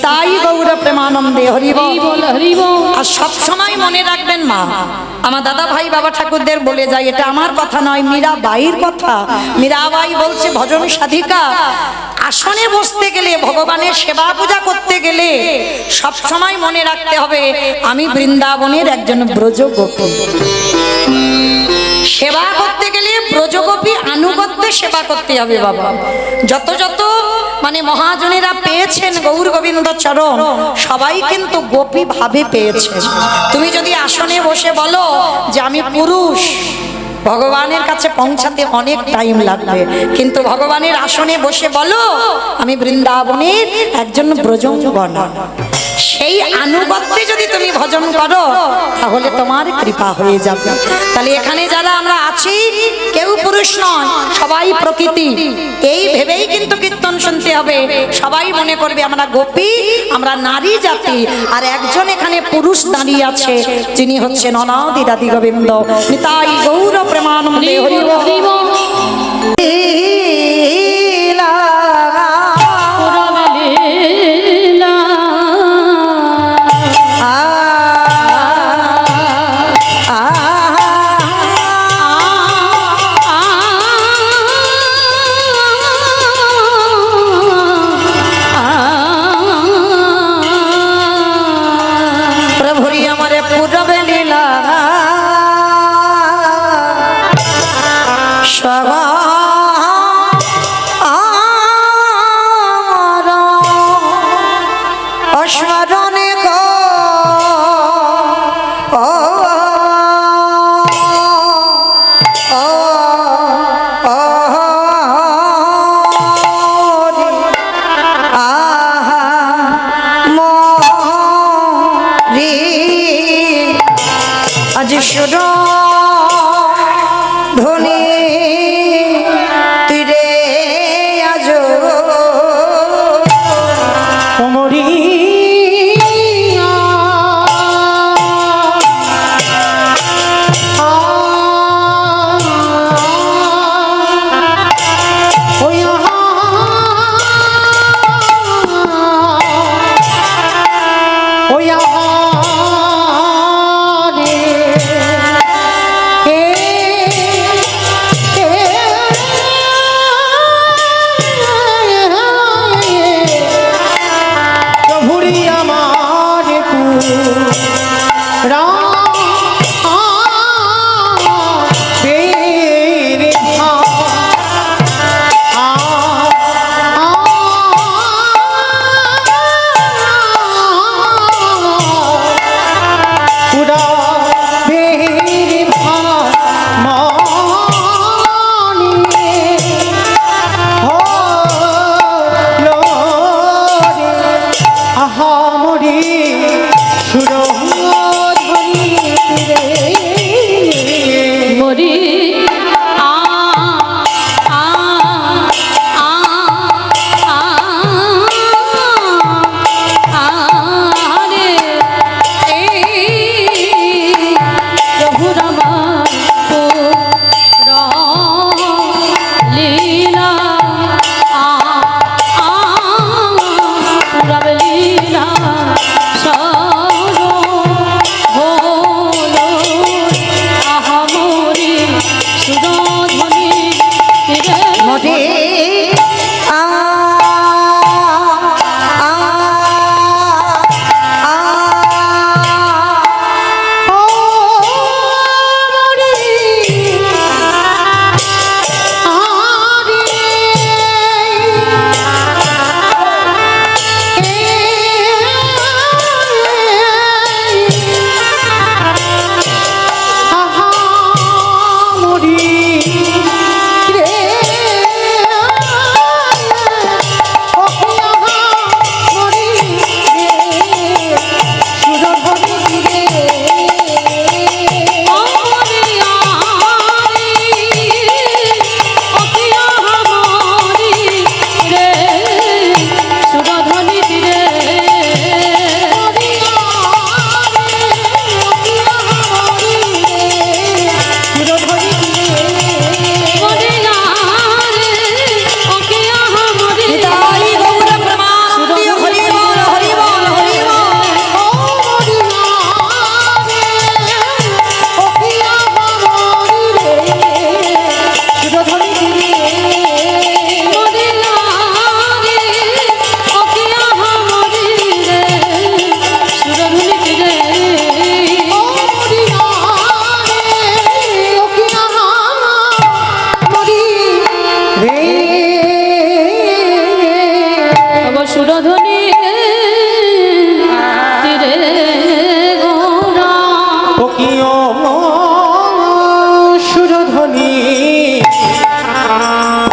তাই গৌর প্রেমানন্দে হরি বল হরি বল। আর সব সময় মনে রাখবেন মা, আমার দাদা ভাই বাবা ঠাকুরদের বলে যায়, এটা আমার কথা নয়, মীরাবাইয়ের কথা। মীরাবাই বলছে ভজন সাধিকা, আসনে বসতে গেলে, ভগবানের সেবা পূজা করতে গেলে সব সময় মনে রাখতে হবে আমি বৃন্দাবনের একজন ব্রজগোপী। সেবা করতে গেলে ব্রজগোপী আনুগত্যে সেবা করতে হবে বাবা। যত যত মানে মহাজনেরা পেয়েছেন গৌর গোবিন্দ চরণ, সবাই কিন্তু গোপী ভাবে পেয়েছে। তুমি যদি আসনে বসে বলো যে আমি পুরুষ, ভগবানের কাছে পৌঁছাতে অনেক টাইম লাগবে, কিন্তু ভগবানের আসনে বসে বলো আমি বৃন্দাবনের একজন ব্রজঙ্গনা, সেই আনুগত্যে যদি তুমি ভজন করো তাহলে তোমার কৃপা হয়ে যাবে। তাহলে এখানে যারা আমরা আছি কেউ পুরুষ নয়, সবাই প্রকৃতি, এই ভেবেই কিন্তু কীর্তন শুনতে হবে। সবাই মনে করবে আমরা গোপী, আমরা নারী জাতি, আর একজন এখানে পুরুষ দাঁড়িয়ে আছে, যিনি হচ্ছেন অনাদিরাদি গোবিন্দ। নিতাই গৌর প্রেমানন্দে হরি বল হরি বল।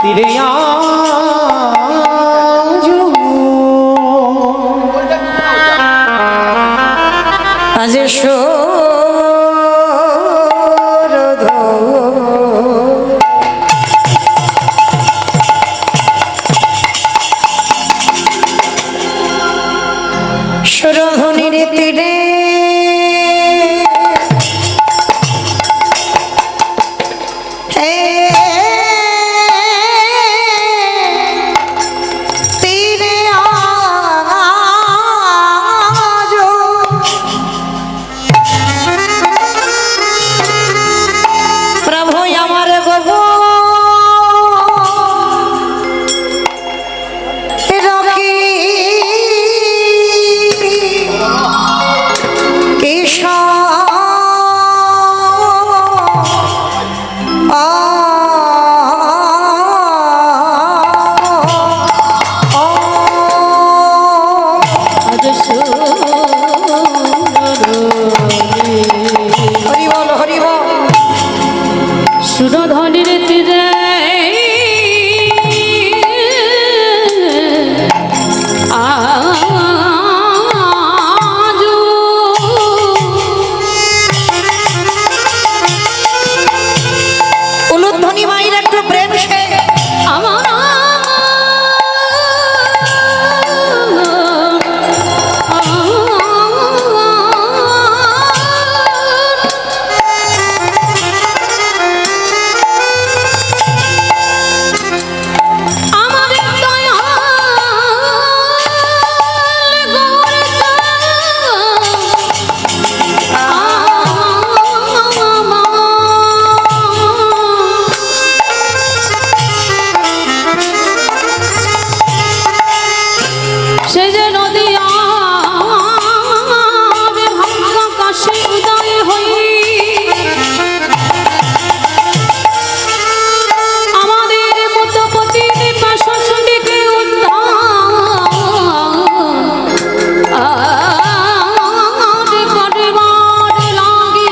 তীরে আজো আজ সরধ সুরধনির তীরে তীরে আজো প্রভু আমার গো রকি সুরধনির তীরে আজো উলুধ্বনি মায়ের একটু প্রেম সে আমার সে যে নদী ভাঙ্গা কাশে উদয় হই আমাদের মতপতির পাশাশটিকে উদ্ধার করবার লাগি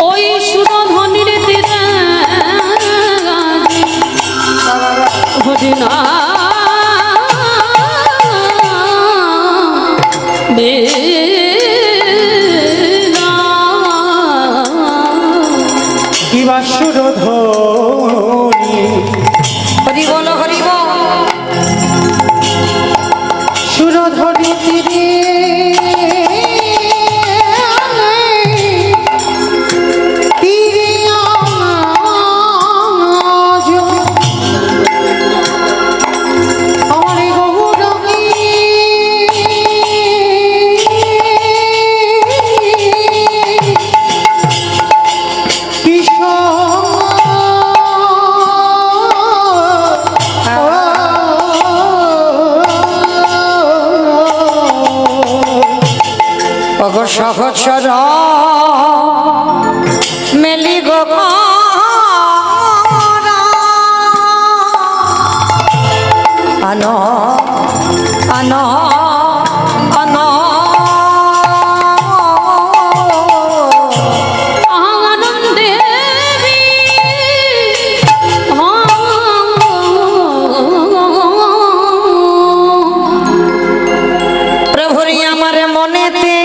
ওই সুরধনির তীরে ভজনা কিবা সুরধনি হরি বল হরি বল সুরধনি তীরে তীরে আজো আমার গৌরী সহচর মেলি গো আন আন আন আনন্দে প্রভুরি আমার মনেতে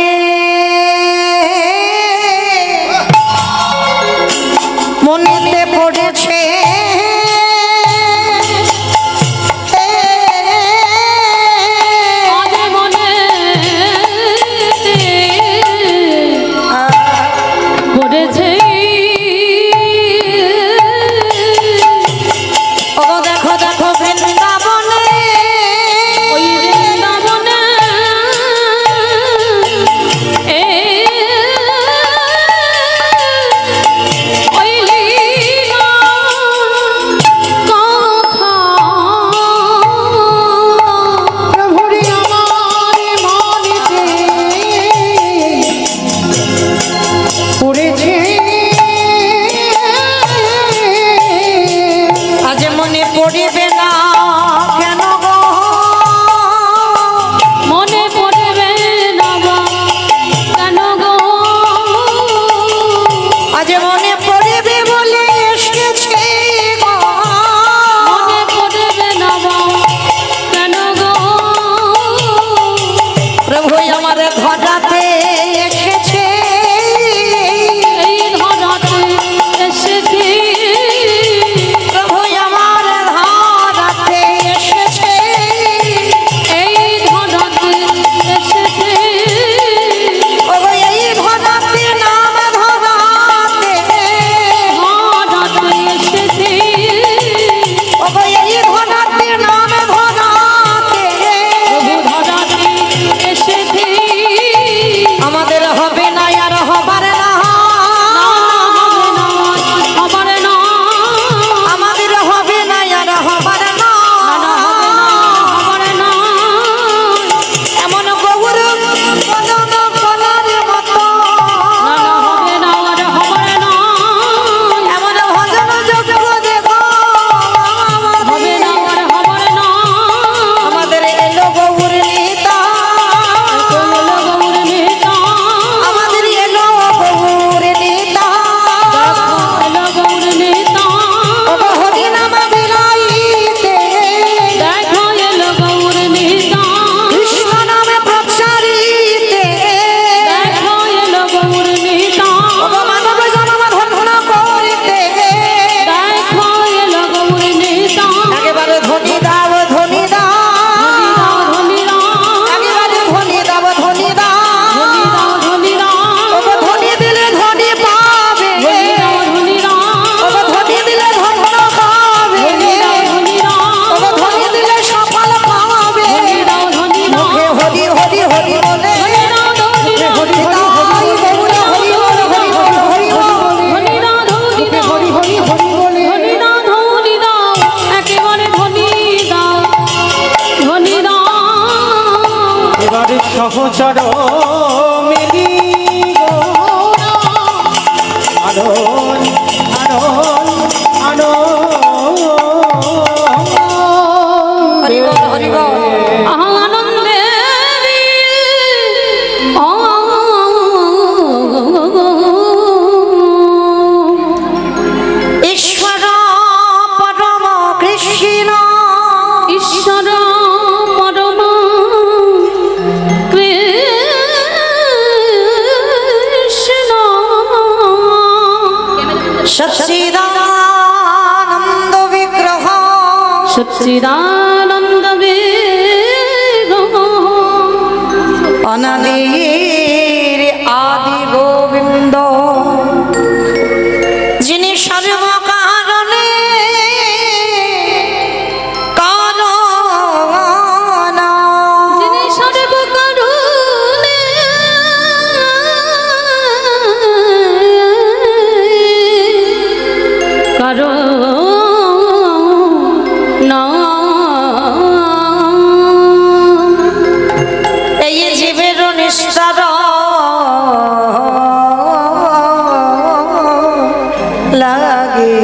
সহচর মেলি আনন আনন আনন হরি বল হরি বল। আনন্দে ঈশ্বর পরম কৃষ্ণ ঈশ্বর পরম কৃষ্ণ সচ্চিদানন্দ বিগ্রহ সচ্চিদানন্দ বিগ্রহ অনাদির আদি গোবিন্দ যিনি সর্বকারণে কারণ যিনি সর্বকারণে এই জীবের নিস্তার লাগে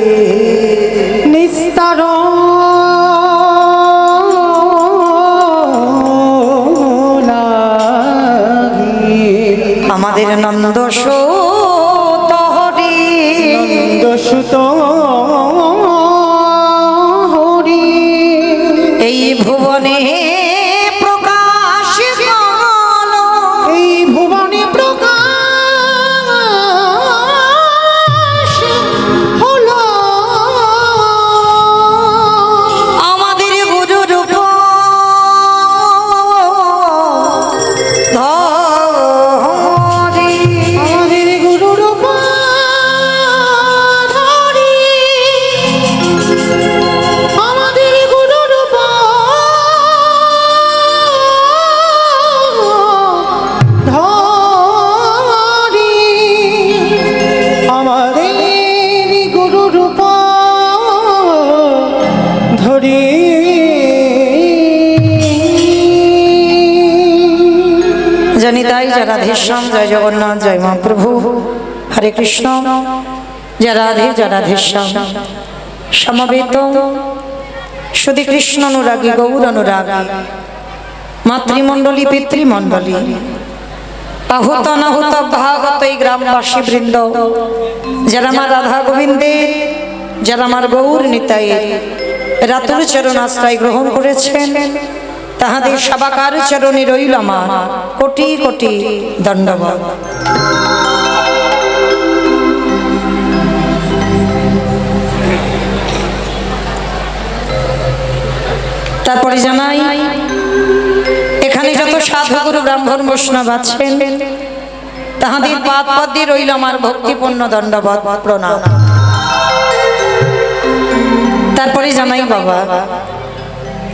নিস্তার আমাদের নন্দ সুত হরি সুত হরি এই ভুবনে প্রকাশ হলো এই ভুবনে প্রকাশ হলো আমাদের গুরু রূপ ধরি আমাদের গুরু রূপ ধরি আমাদের গুরু রূপ ধরি আমাদের গুরু রূপ ধরি জানি তাই জয় রাধেশ্যাম জয় জগন্নাথ জয় মহাপ্রভু হরে কৃষ্ণ জয় রাধে জয় রাধেশ্যাম সমবেত শুধু কৃষ্ণ অনুরাগী গৌর অনুরাগী মাতৃমণ্ডলী পিতৃমণ্ডলী আহুত অনাহুত ভাগত এই গ্রামবাসী বৃন্দ যারা আমার রাধা গোবিন্দের যারা আমার গৌর নিতাইয়ের রাতুল চরণ আশ্রয় গ্রহণ করেছেন তাহাদের সবাকার চরণে রইল আমার কোটি কোটি দণ্ডবত। তারপরে জানাই এখানে যত সাধুগুরু ব্রাহ্মণ বৈষ্ণব আছেন তাহাদের পাদ পদ্মে রইল আমার ভক্তিপূর্ণ দণ্ডবত প্রণাম। তারপরে জানাই বাবা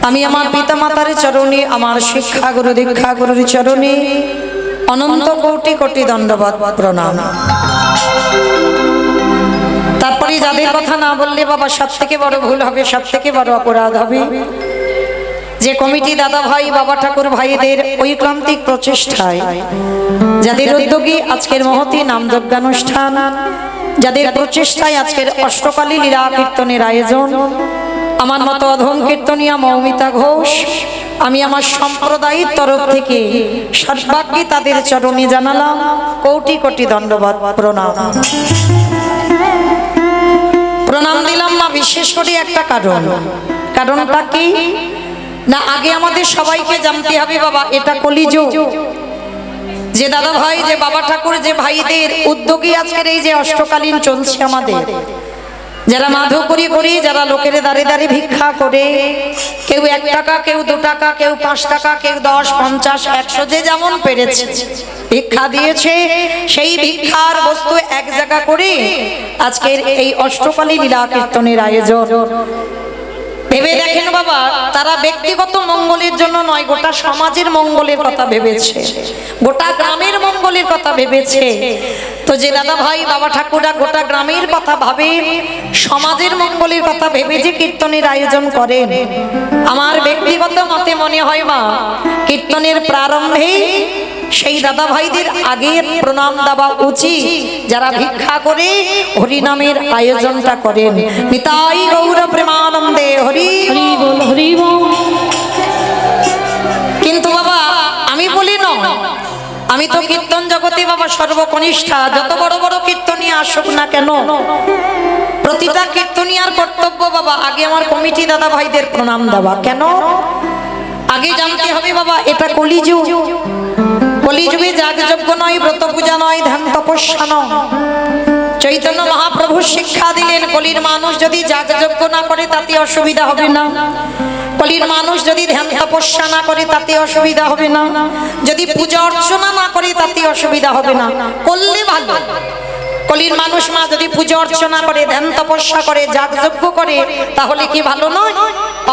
আমি আমার পিতা মাতার চরণে আমার শিক্ষা গুরু দীক্ষা গুরুর চরণে অনন্ত কোটি কোটি দণ্ডবত প্রণাম। তারপরে যাদের কথা না বললে বাবা সব থেকে বড় ভুল হবে, সব থেকে বড় অপরাধ হবে, যে কমিটি দাদা ভাই বাবা ঠাকুর ভাইদের ঐক্রান্তিক প্রচেষ্টায় যাদের উদ্যোগী আজকের মহতী নাম যজ্ঞানুষ্ঠান, যাদের প্রচেষ্টায় আজকের অষ্টকালী লীলা কীর্তনের আয়োজন, আমার মতো অধম কীর্তনিয়া মৌমিতা ঘোষ, আমি আমার সম্প্রদায়ের তরফ থেকে সর্বাগ্যে তাদের চরণে জানালাম কোটি কোটি দণ্ডবত প্রণাম। প্রণাম দিলাম না বিশেষ করে একটা কারণটা কি না, আগে আমাদের সবাইকে জানতে হবে বাবা এটা কলিযুগ, যে দাদা ভাই যে বাবা ঠাকুর যে ভাইদের উদ্যোগী আজকের এই যে অষ্টকালীন চলছে আমাদের, যারা মাধুকরী করি, যারা লোকের দাঁড়ে দাঁড়ে ভিক্ষা করে, কেউ 1 টাকা, কেউ 2 টাকা, কেউ 5 টাকা, কেউ 10, 50, 100 যে যেমন পেরেছে ভিক্ষা দিয়েছে, সেই ভিক্ষার বস্তু এক জায়গা করে আজকের এই অষ্টকালী লীলা কীর্তনের আয়োজন। ভেবে দেখেন বাবা, তারা ব্যক্তিগত মঙ্গলের জন্য নয়, গোটা সমাজের মঙ্গলের কথা ভেবেছে, গোটা গ্রামের মঙ্গলের কথা ভেবেছে। তো যে দাদা ভাই বাবা ঠাকুররা গোটা গ্রামের কথা ভাবে, সমাজের মঙ্গলের কথা ভেবে যে কীর্তনের আয়োজন করেন, আমার ব্যক্তিগত মতে মনে হয় মা কীর্তনের প্রারম্ভেই সেই দাদা ভাইদের আগে প্রণাম দেওয়া উচিত যারা ভিক্ষা করে হরিনামের আয়োজনটা করেন। নিতাই গৌর প্রেমানন্দে হরি। হরি বল হরি বল। কিন্তু বাবা আমি বলি না, আমি তো কীর্তন জগতে বাবা সর্বকনিষ্ঠা। যত বড় বড় কীর্তনীয় আসুক না কেন, প্রতিটা কীর্তনিয়ার কর্তব্য বাবা আগে আমার কমিটি দাদা ভাইদের প্রণাম দেওয়া। কেন? আগে জানতে হবে বাবা এটা কলিযুগ। কলিযুগে যাগযজ্ঞ নয়, ব্রত পূজা নয়, ধ্যান তপস্যা নয়। চৈতন্য মহাপ্রভু শিক্ষা দিলেন কলির মানুষ যদি যাগযজ্ঞ না করে তাতে অসুবিধা হবে না, কলির মানুষ যদি ধ্যান তপস্যা না করে তাতে অসুবিধা হবে না, যদি পূজা অর্চনা না করে তাতে অসুবিধা হবে না, করলে ভালো। কলির মানুষ মা যদি পূজা অর্চনা করে, ধ্যান তপস্যা করে, যাগযজ্ঞ করে, তাহলে কি ভালো নয়?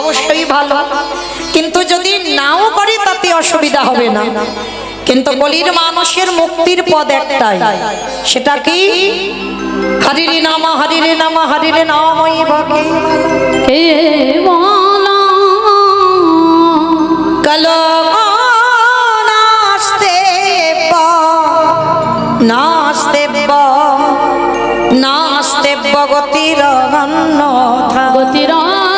অবশ্যই ভালো। কিন্তু যদি নাও করে তাতে অসুবিধা হবে না। কিন্তু কলির মানুষের মুক্তির পদ একটাই, সেটা কি? হরিরে নাম হরিরে নাম হরিরে নামই ভগে কে বলা কালো নাস্তে নাস্তে নাস্তে গতির অন্যথা। গতির অন্যথা।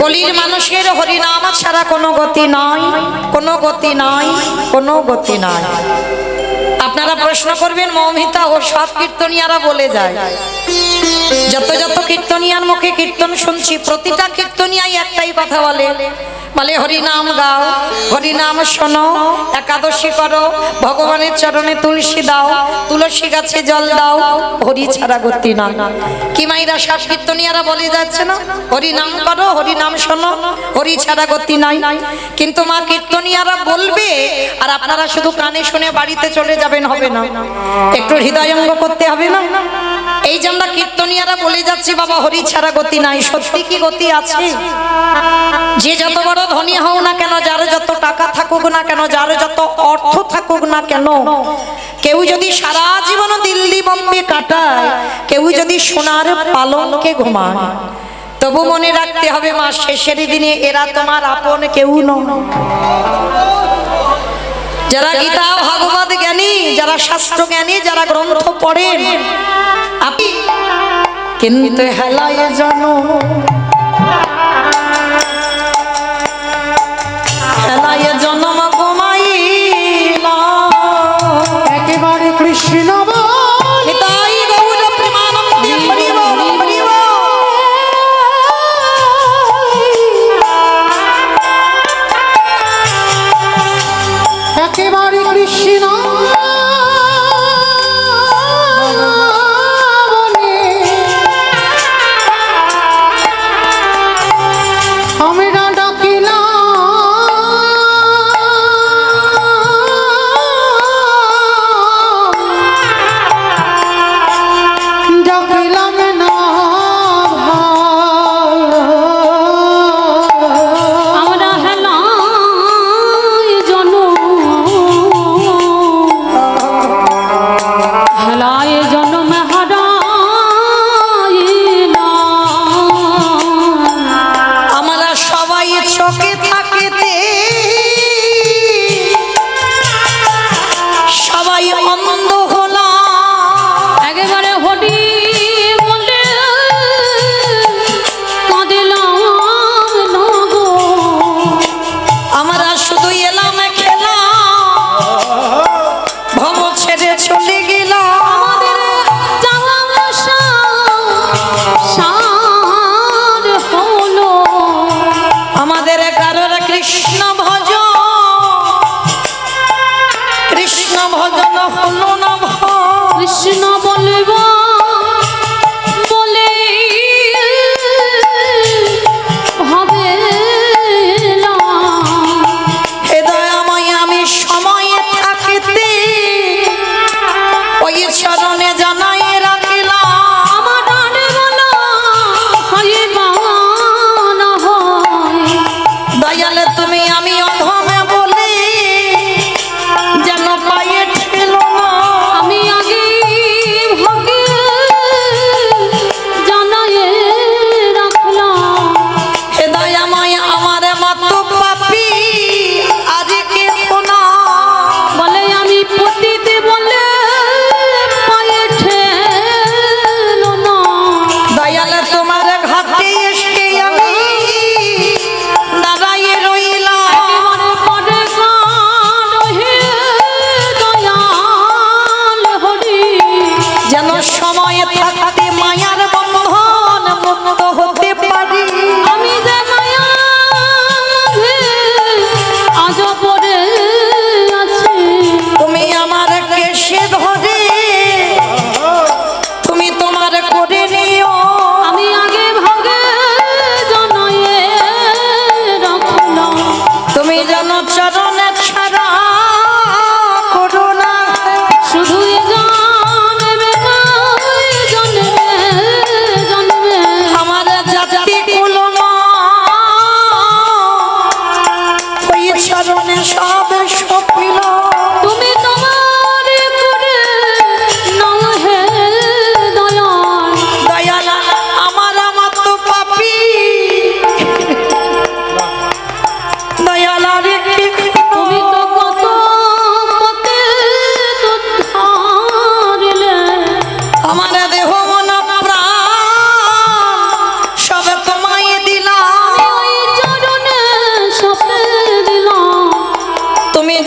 কলির মানুষের হরিনাম ছাড়া কোনো গতি নাই, কোনো গতি নাই, কোনো গতি নাই। আপনারা প্রশ্ন করবেন মৌমিতা ও সব কীর্তনিয়ারা বলে যায়, যত যত কীর্তনিয়ার মুখে কীর্তন শুনছি প্রতিটা কীর্তনিয়াই একটাই কথা বলে, বলে হরিনাম গাও, হরিনাম শোনো, একাদশী করো, ভগবানের চরণে তুলসী দাও, তুলসী গাছে জল দাও, হরি ছাড়া গতি না। কি মাইরা সব কীর্তনিয়ারা বলে যাচ্ছে না হরিনাম করো, হরিনাম শোনো, হরি ছাড়া গতি নাই। কিন্তু মা কীর্তনিয়ারা বলবে আর আপনারা শুধু কানে শুনে বাড়িতে চলে যাবেন, হবে না। একটু হৃদয়ঙ্গ করতে হবে না। এই যে আমরা কীর্তনিয়ারা বলে যাচ্ছি বাবা হরি ছাড়া গতি নাই, সত্যি কি গতি আছে? যে যত বড় ধনী হও না কেন, যার যত টাকা থাকুক না কেন, যার যত অর্থ থাকুক না কেন, কেউ যদি সারা জীবন দিল্লি বোম্বে কাটায়, কেউ যদি সোনার পালঙ্কে ঘুমায়, তবু মনে রাখতে হবে মা শেষের দিনে এরা তোমার আপন কেউ নয়। যারা গীতা ভাগবত জ্ঞানী, যারা শাস্ত্র জ্ঞানী, যারা গ্রন্থ পড়েন, আপনি কিন্তু হেলায় জানো, হেলায় জন্ম কমাইলা একেবারে কৃষ্ণ বল। নিতাই গৌর প্রেমানন্দে হরি বল, হরি বল। একেবারে কৃষ্ণ বলে আমরা ডাকিলাম, ডাকিলাম না আমরা হেলায় জনম, হেলায় জনম হারাইলাম। আমরা সবাই চোখে থাকিতে সবাই অন্ধ হলাম। একেবারে হরি বলে কাঁদিলাম নগো। আমরা শুধু এলাম খেলাম, ভব ছেড়ে চলে গেলাম। যাওয়া আসা সার হলো। আমাদের কারোর কৃষ্ণ ভজন, কৃষ্ণ ভজন হলো না কৃষ্ণ বলব বলে ভাবেলাম। হৃদয়ময় আমি সময়ে থাকিতে ওই চরণে জানাই রাখিলাম। আমার ডানে বলা হয় বা না হয়। দয়ালে তুমি আমি অধমে বলে যেন পায়ে ছিল না। আমি আগে ভগে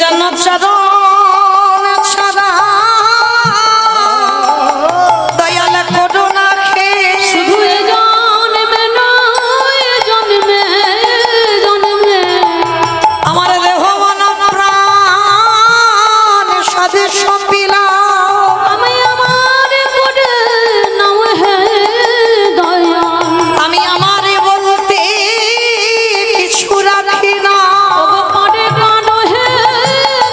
জানো চরণ ছাড়া দয়াল করো না খে শুধু এ জন্মে নয়, জন্মে জন্মে আমার দেহ মন প্রাণ সাধে সপিলাও আমি আমার করে নাও হে দয়া। আমি আমারে বলতে কিছু রাখি না ওগো পরে কানো হে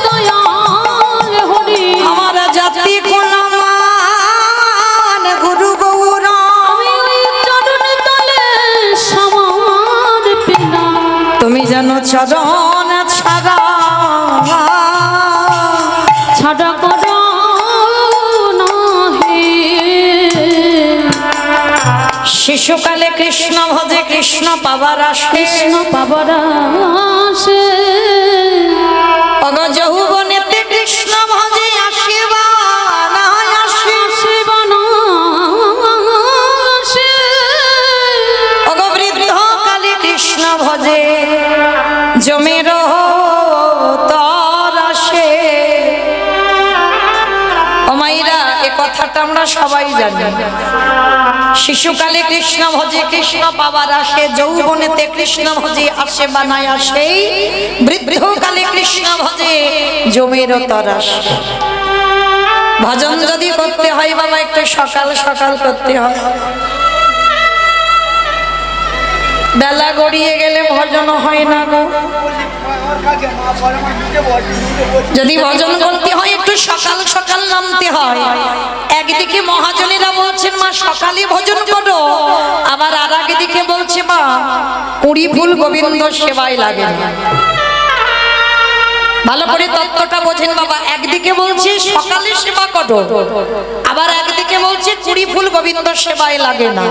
দয়াল হরি। আমার জাতি কোলামান গুরু গৌরা আমি ওই চরণ তলে সমান পিনা। তুমি জানো চরণ ছাড়া ছাড়া করো না হে। শিশুকালে কৃষ্ণ ভজে কৃষ্ণ পাবার আসে কৃষ্ণ পাবার আসে অগ যৌবনেতে কৃষ্ণ ভজে আসিবা না আসে শিবন আসে। অগ বৃদ্ধ কালে কৃষ্ণ ভজে জমের তর আসে ও মাইরা এ কথাটা আমরা সবাই জানি শিশুকালে কৃষ্ণ ভজে কৃষ্ণ পাবার আসে যৌবনেতে কৃষ্ণ ভজে আসে বানায় আসে বৃদ্ধকালে কৃষ্ণ ভজে জমের তর আসে ভজন যদি করতে হয় বাবা একটু সকাল সকাল করতে হয় বেলা গড়িয়ে গেলে ভজন হয় না গো যদি ভজন করতে হয় একটু সকাল সকাল নামতে হয় একদিকে মহাজনেরা বলছেন মা সকালে ভজন করো আবার আর একদিকে বলছে মা কুড়ি ফুল গোবিন্দ সেবায় লাগে না ভালো করে তত্ত্বটা বোঝেন বাবা একদিকে বলছে সকালে সেবা করো আবার একদিকে বলছে কুড়ি ফুল গোবিন্দ সেবায় লাগে না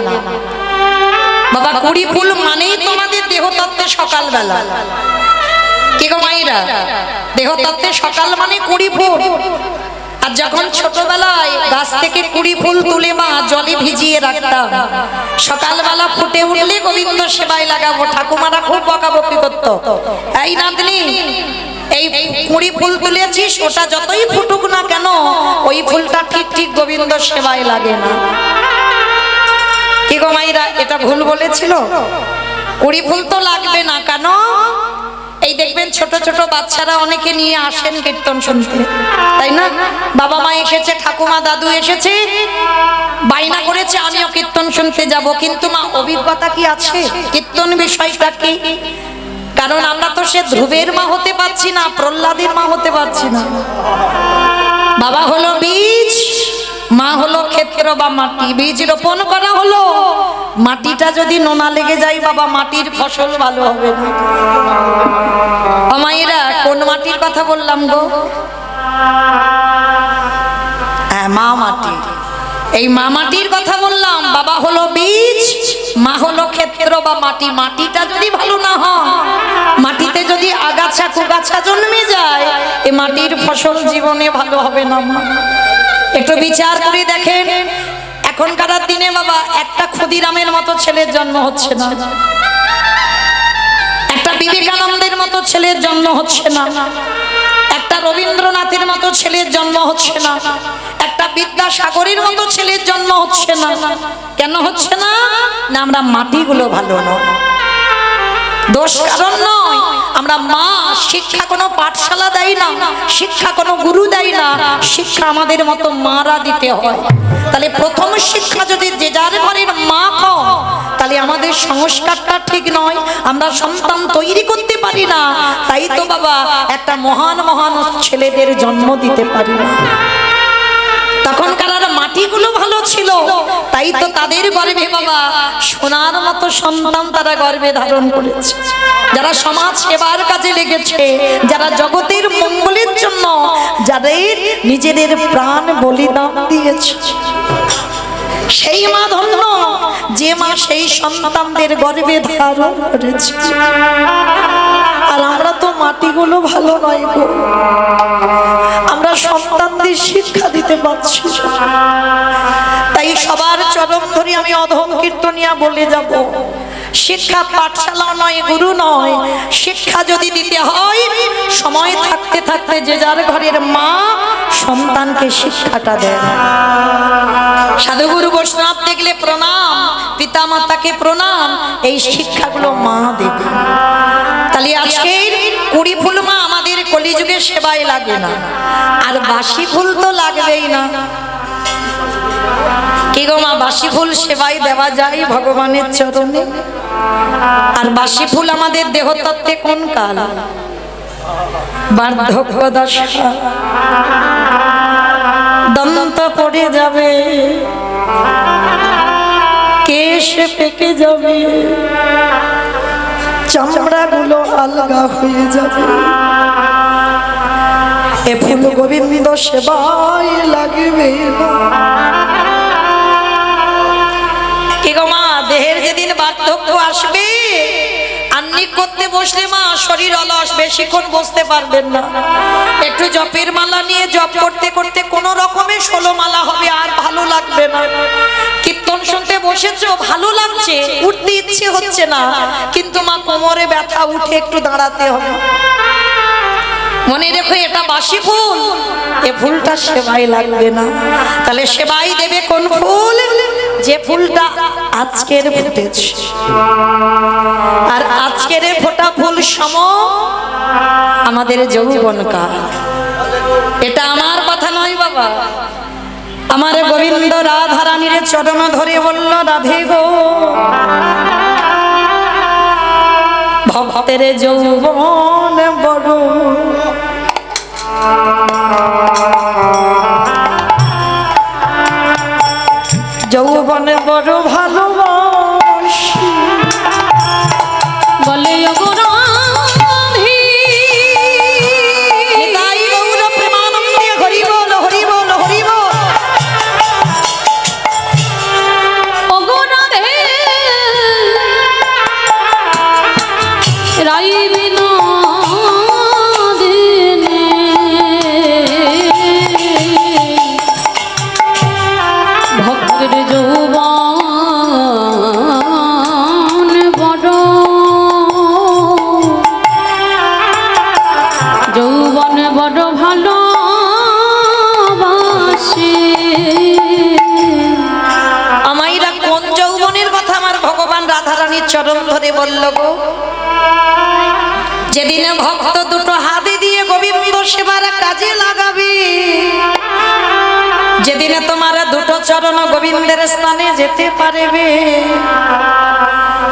বাবা কুড়ি ফুল মানেই তোমাদের দেহতত্ত্বে সকালবেলা কি গো মাইরা দেহতত্ত্বে সকাল মানে কুড়ি ফুল আর যখন ছোটবেলায় গাছ থেকে কুড়ি ফুল তুলে মা জলে ভিজিয়ে রাখতাম সকালবেলা ফুটে উঠলে গোবিন্দ সেবায় লাগাবো ঠাকুমারা খুব বকাবকি করতো এই নাতনি এই কুড়ি ফুল তুলেছিস ওটা যতই ফুটুক না কেন ওই ফুলটা ঠিক ঠিক গোবিন্দ সেবায় লাগে না কি গো মাইরা এটা ভুল বলেছিল কুড়ি ফুল তো লাগবে না কেন এই দেখবেন ছোট ছোট বাচ্চারা অনেকে নিয়ে আসেন কীর্তন শুনতে তাই না বাবা মা এসেছে ঠাকুমা দাদু এসেছে বাইনা করেছে আমিও কীর্তন শুনতে যাব কিন্তু মা অভিজ্ঞতা কি আছে কীর্তন বিষয়টা কি কারণ আমরা তো সে ধ্রুবের মা হতে পারছি না প্রহ্লাদের মা হতে পারছি না বাবা হলো বীজ মা হলো ক্ষেত্র বা মাটি বীজ রোপণ করা হলো মাটিটা যদি নোনা লেগে যায় বাবা মাটির ফসল ভালো হবে না মায়েরা কোন মাটির কথা বললাম গো হ্যাঁ মা মাটি এই মা মাটির কথা বললাম বাবা হলো বীজ মা হলো ক্ষেত্র বা মাটি মাটিটা যদি ভালো না হয় মাটিতে যদি আগাছা কুগাছা জন্মে যায় এই মাটির ফসল জীবনে ভালো হবে না মা একটু বিচার করে দেখেন এখনকার দিনে বাবা একটা ক্ষুদিরামের মতো ছেলের জন্ম হচ্ছে না একটা বিবেকানন্দের মতো ছেলের জন্ম হচ্ছে না একটা রবীন্দ্রনাথের মতো ছেলের জন্ম হচ্ছে না একটা বিদ্যাসাগরের মতো ছেলের জন্ম হচ্ছে না কেন হচ্ছে না না আমরা মাটিগুলো ভালো নয় দোষ কারণ নয় আমরা মা শিক্ষা কোনো পাঠশালা দেয় না শিক্ষা কোনো গুরু দেয় না শিক্ষা আমাদের মতো মারা দিতে হয় তাহলে প্রথম শিক্ষা যদি যে যার ঘরের মা খাও তাহলে আমাদের সংস্কারটা ঠিক নয় আমরা সন্তান তৈরি করতে পারি না তাই তো বাবা একটা মহান মহান ছেলেদের জন্ম দিতে পারি না তখনকার মাটিগুলো ভালো ছিল তাই তো তাদের গর্ভে বাবা সোনার মতো সন্তান তারা গর্ভে ধারণ করেছে যারা সমাজ সেবার কাজে লেগেছে যারা জগতের মঙ্গলের জন্য যাদের নিজেদের প্রাণ বলিদান দিয়েছে সেই মা ধন্য যে মা সেই সন্তানদের গর্ভে ধারণ করেছে আর আমরা তো মাটিগুলো ভালো নয় গো আমরা সন্তানদের শিক্ষা দিতে পারছি তাই সবার চরম ধরে আমি অধম কীর্তনিয়া বলে যাব, শিক্ষা পাঠশালা নয়, গুরু নয়। শিক্ষা যদি দিতে হয় সময় থাকতে থাকতে যে যার ঘরের মা সন্তানকে শিক্ষাটা দেয়। সাধুগুরু বৈষ্ণব দেখলে প্রণাম, পিতা মাতাকে প্রণাম, এই শিক্ষাগুলো মা দেবে। তাহলে আজকের কুড়ি ফুল মা আমাদের কলিযুগে সেবায় লাগে না, আর বাসি ফুল তো লাগবেই না। কি গো মা, বাসি ফুল সেবায় দেওয়া যায় ভগবানের চরণে? আর বাসি ফুল আমাদের দেহতত্ত্বে কোন কাল? বার্ধক্য দশা, দন্ত পড়ে যাবে, কেশ পেকে যাবে, চামড়াগুলো আলগা হয়ে যাবে। এ ফুল গোবিন্দ সেবায় লাগবে না। কি গো মা, দেহের যেদিন বার্ধক্য আসবে, আন্নি করতে বসলে মা শরীর অলস, বেশিক্ষণ বসতে পারবেন না। একটু জপের মালা নিয়ে জপ করতে করতে কোন রকমে 16 মালা হবে, আর ভালো লাগবে না। কীর্তন শুনতে বসেছো, ভালো লাগছে, উঠতে ইচ্ছে হচ্ছে না, কিন্তু মা কোমরে ব্যথা, উঠে একটু দাঁড়াতে হবে। মনে রেখো, এটা বাসি ফুল, এ ফুলটা সেবায় লাগবে না। তাহলে সেবাই দেবে কোন ফুল? যে ফুলটা আজকের ফুটেছে। আর আজকের ফোটা ফুল সম আমাদের যৌবনকাল। এটা আমার কথা নয় বাবা, আমার গোবিন্দ রাধা রানীর চরণ ধরে বলল, রাধে গো, ভক্তের যৌবন বড়, যৌবনে বড় ভালোবাসি, বলে ওগো রাধে, নিতাই গৌর প্রেমানন্দে হরি বল, হরি বল, হরি বল। ওগো রাধে, রাইবি না দিনে, ভক্তের যৌবন বড়, যৌবন বড় ভালোবাসে। আমাইরা কোন যৌবনের কথা আমার ভগবান রাধা রানীর চরণ ধরে বলল গো? যেদিনে ভক্ত দুটো হাতে দিয়ে গোবিন্দ সেবার কাজে লাগাবে, যেদিনে তোমার দুটো চরণ গোবিন্দের স্থানে যেতে পারবে,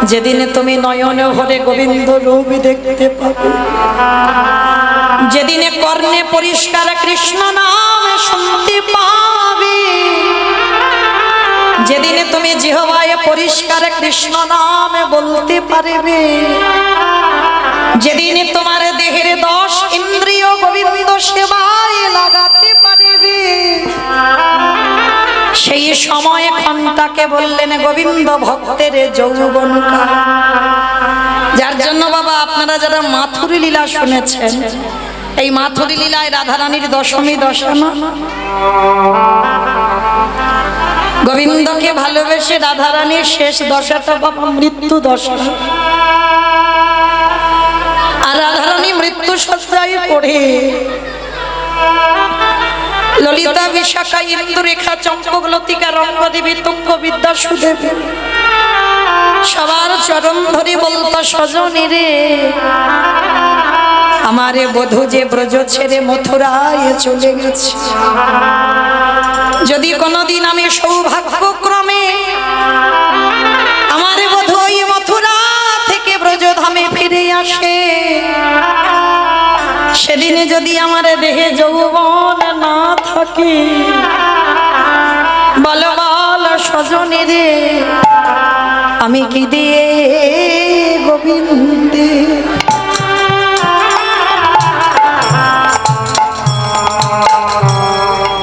যেদিনে তুমি নয়ন ভরে গোবিন্দ রূপ দেখতে পাবে, যেদিনে কর্ণে পরিষ্কার কৃষ্ণ নাম শুনতে পাবে, যেদিনে তুমি জিহ্বায় পরিষ্কার কৃষ্ণ নাম বলতে পারবে, যেদিনে তোমার দেহের 10 ইন্দ্রিয় গোবিন্দ সেবায় লাগাতে পারবে, সেই সময় ক্ষণটাকে বললেন গোবিন্দ ভক্তের যৌবনকাল। যার জন্য বাবা আপনারা যারা মাথুরী লীলা শুনেছেন, এই মাথুরী লীলায় রাধারানীর দশমী দশা না, গোবিন্দকে ভালোবেসে রাধারানীর শেষ দশাটা বাবা মৃত্যু দশা। আর রাধারানী মৃত্যু শয্যায় পড়ে ললিতা, বিশাখা, ইন্দুরেখা, চম্পক, লতিকা, রঙ্গদেবী, তুঙ্গ, বিদ্যা, সুদেবী সবার চরণ ধরে বলতো, স্বজনী রে, আমারে বধূ যে ব্রজ ছেড়ে মথুরায় চলে গেছে, যদি কোনোদিন আমি সৌভাগ্যক্রমে আমারে বধূ ওই মথুরা থেকে ব্রজধামে ফিরে আসে, সেদিনে যদি আমার দেহে যৌবন না থাকে, বল বল স্বজনী রে, আমি কি দিয়ে গোবিন্দে,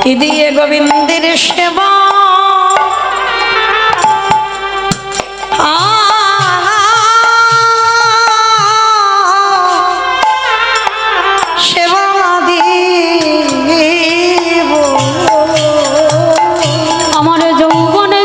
কি দিয়ে গোবিন্দের সেবা আমার যৌবনে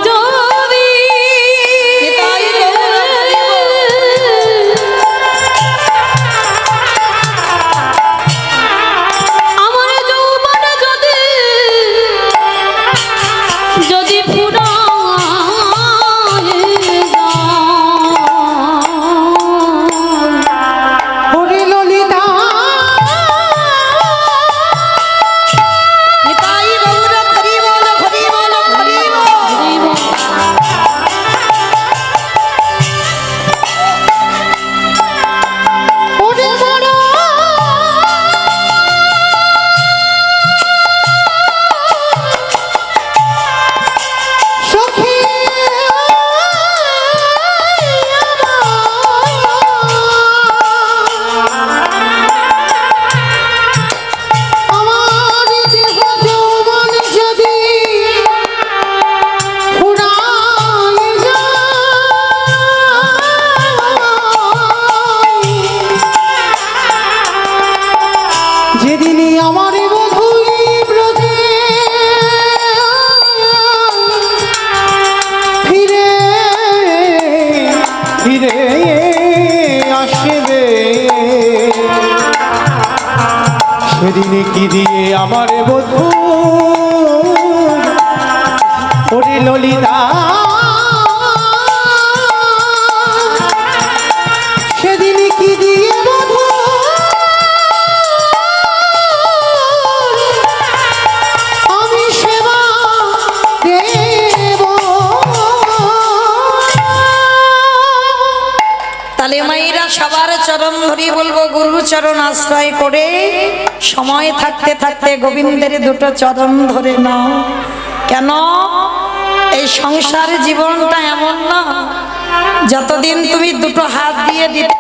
আমার বধূই ব্রজে ফিরে ফিরে আসবে সেদিনে কি দিয়ে আমার বধূ ওরে ললিতা সেদিনে কি দিয়ে বধূ আমি সেবা দেব। তাহলে মায়েরা সবার চরণ ধরি বলবো গুরু চরণ আশ্রয় করে সময় থাকতে থাকতে গোবিন্দের দুটো চরণ ধরে নাও। কেন এই সংসার জীবনটা এমন না যতদিন তুমি দুটো হাত দিয়ে দিতে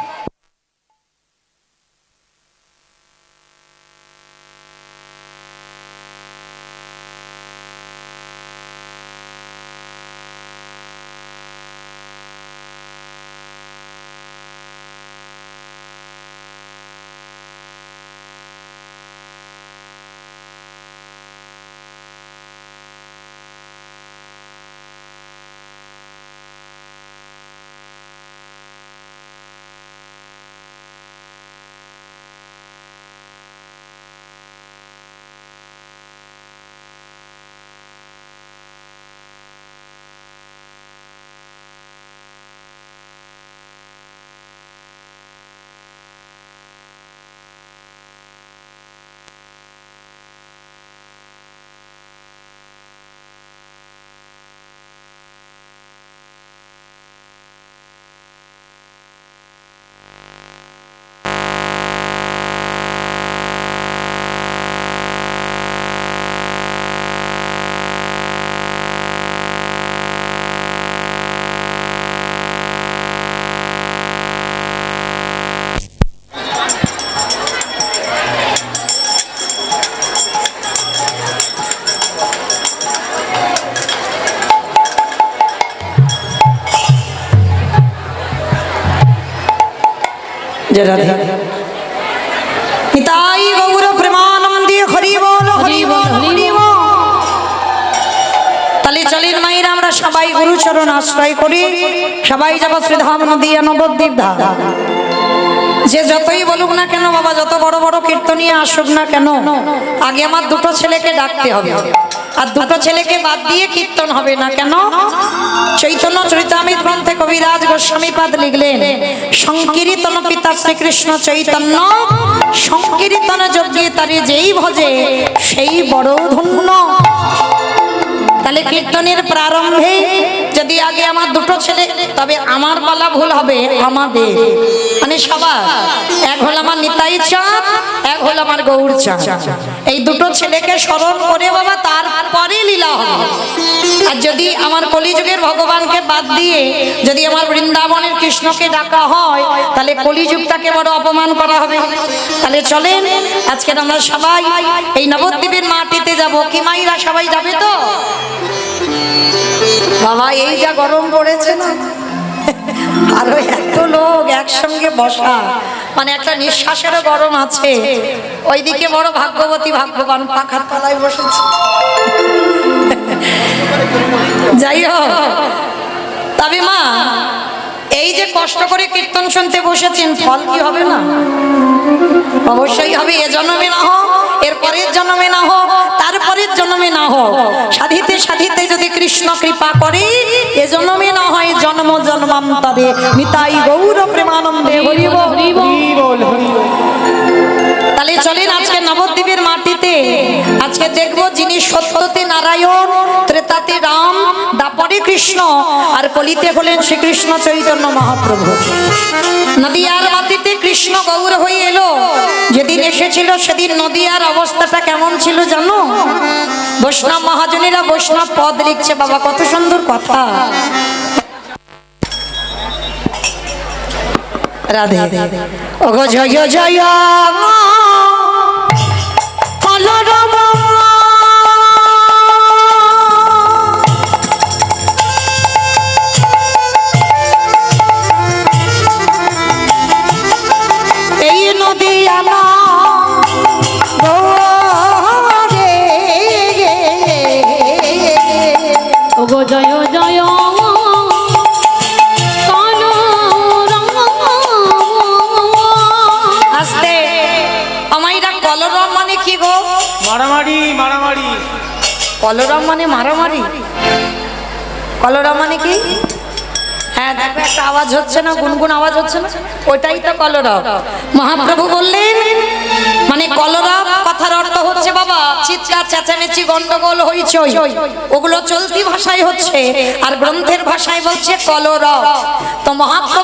নিতাই গৌর প্রেমানন্দে হরি বল হরি বল হরি বল। তাহলে চলেন মায়েরা আমরা সবাই গুরু চরণ আশ্রয় করি, সবাই যাব শ্রীধাম নদিয়া নবদ্বীপ ধাম। যে যতই বলুক না কেন বাবা, যত বড় বড় কীর্তনিয়া আসুক না কেন, আগে আমার দুটো ছেলেকে ডাকতে হবে, আর দুটো ছেলেকে বাদ দিয়ে কীর্তন হবে না। কেন? চৈতন্য চরিতামৃত গ্রন্থে কবিরাজ গোস্বামী পাদ লিখলেন, সংকীর্তন পিতা শ্রীকৃষ্ণ চৈতন্য, সংকীর্তন যজ্ঞে তারে যেই ভজে সেই বড় ধন্য। তাহলে কীর্তনের প্রারম্ভে যদি আগে আমার দুটো ছেলে, তবে আমার বলা ভুল হবে, আমাদের মানে সবার, এক হল আমার নিতাই চাঁদ, এক হল আমার গৌর চাঁদ। এই দুটো ছেলেকে স্মরণ করে বাবা তারপরে লীলা হবে। আর যদি আমার কলিযুগের ভগবানকে বাদ দিয়ে যদি আমার বৃন্দাবনের কৃষ্ণকে ডাকা হয়, তাহলে কলিযুগটাকে বড় অপমান করা হবে। তাহলে চলেন আজকে আমরা সবাই এই নবদ্বীপের মাটিতে যাব। কি মাইরা সবাই যাবে তো? বাবা এই যা গরম পড়েছে না, আরো এত লোক একসঙ্গে বসা, মানে একটা নিঃশ্বাসেরও গরম আছে। ওইদিকে বড় ভাগ্যবতী ভাগ্যবান পাখার তলায় বসেছে। যাই হোক, তবে মা এই যে কষ্ট করে কীর্তন শুনতে বসেছেন, ফল কি হবে না? অবশ্যই হবে। এ জন্মে না হোক, এর পরের জন্মে না হোক, তারপরের জন্মে না হোক, সাধিতে সাধিতে যদি কৃষ্ণ কৃপা করে, এ জন্মে না হয় জন্ম জন্মান্তরে। নিতাই গৌর প্রেমানন্দে হরি বল হরি বল হরি বল। তাহলে চলেন আজকে নবদ্বীপের মাটিতে আজকে দেখবো যিনি সত্যতে নারায়ণ, ত্রেতাতে রাম, দাপরে কৃষ্ণ, আর কলিতে হলেন শ্রীকৃষ্ণ চৈতন্য মহাপ্রভু। নদিয়ার মাটিতে কৃষ্ণ গৌর হয়ে এলো। যেদিন এসেছিল সেদিন নদিয়ার অবস্থাটা কেমন ছিল জানো? বৈষ্ণব মহাজনেরা বৈষ্ণব পদ লিখছে। বাবা কত সুন্দর কথা। রাধে ওগো জয় জয় এই নদী আনা মারামারি মারামারি। কলরব মানে মারামারি? কলরব মানে কি? হ্যাঁ দেখো একটা আওয়াজ হচ্ছে না, গুনগুন আওয়াজ হচ্ছে না, ওইটাই তো কলরব। মহাপ্রভু বললেন মানে কলরব কথার অর্থ হচ্ছে বাবা চিৎকার চেঁচামেচি গন্ডগোল হইচই, ওগুলো চলতি ভাষায় হচ্ছে, আর গ্রন্থের ভাষায় বলছে কলরব। তো মহাপ্রভু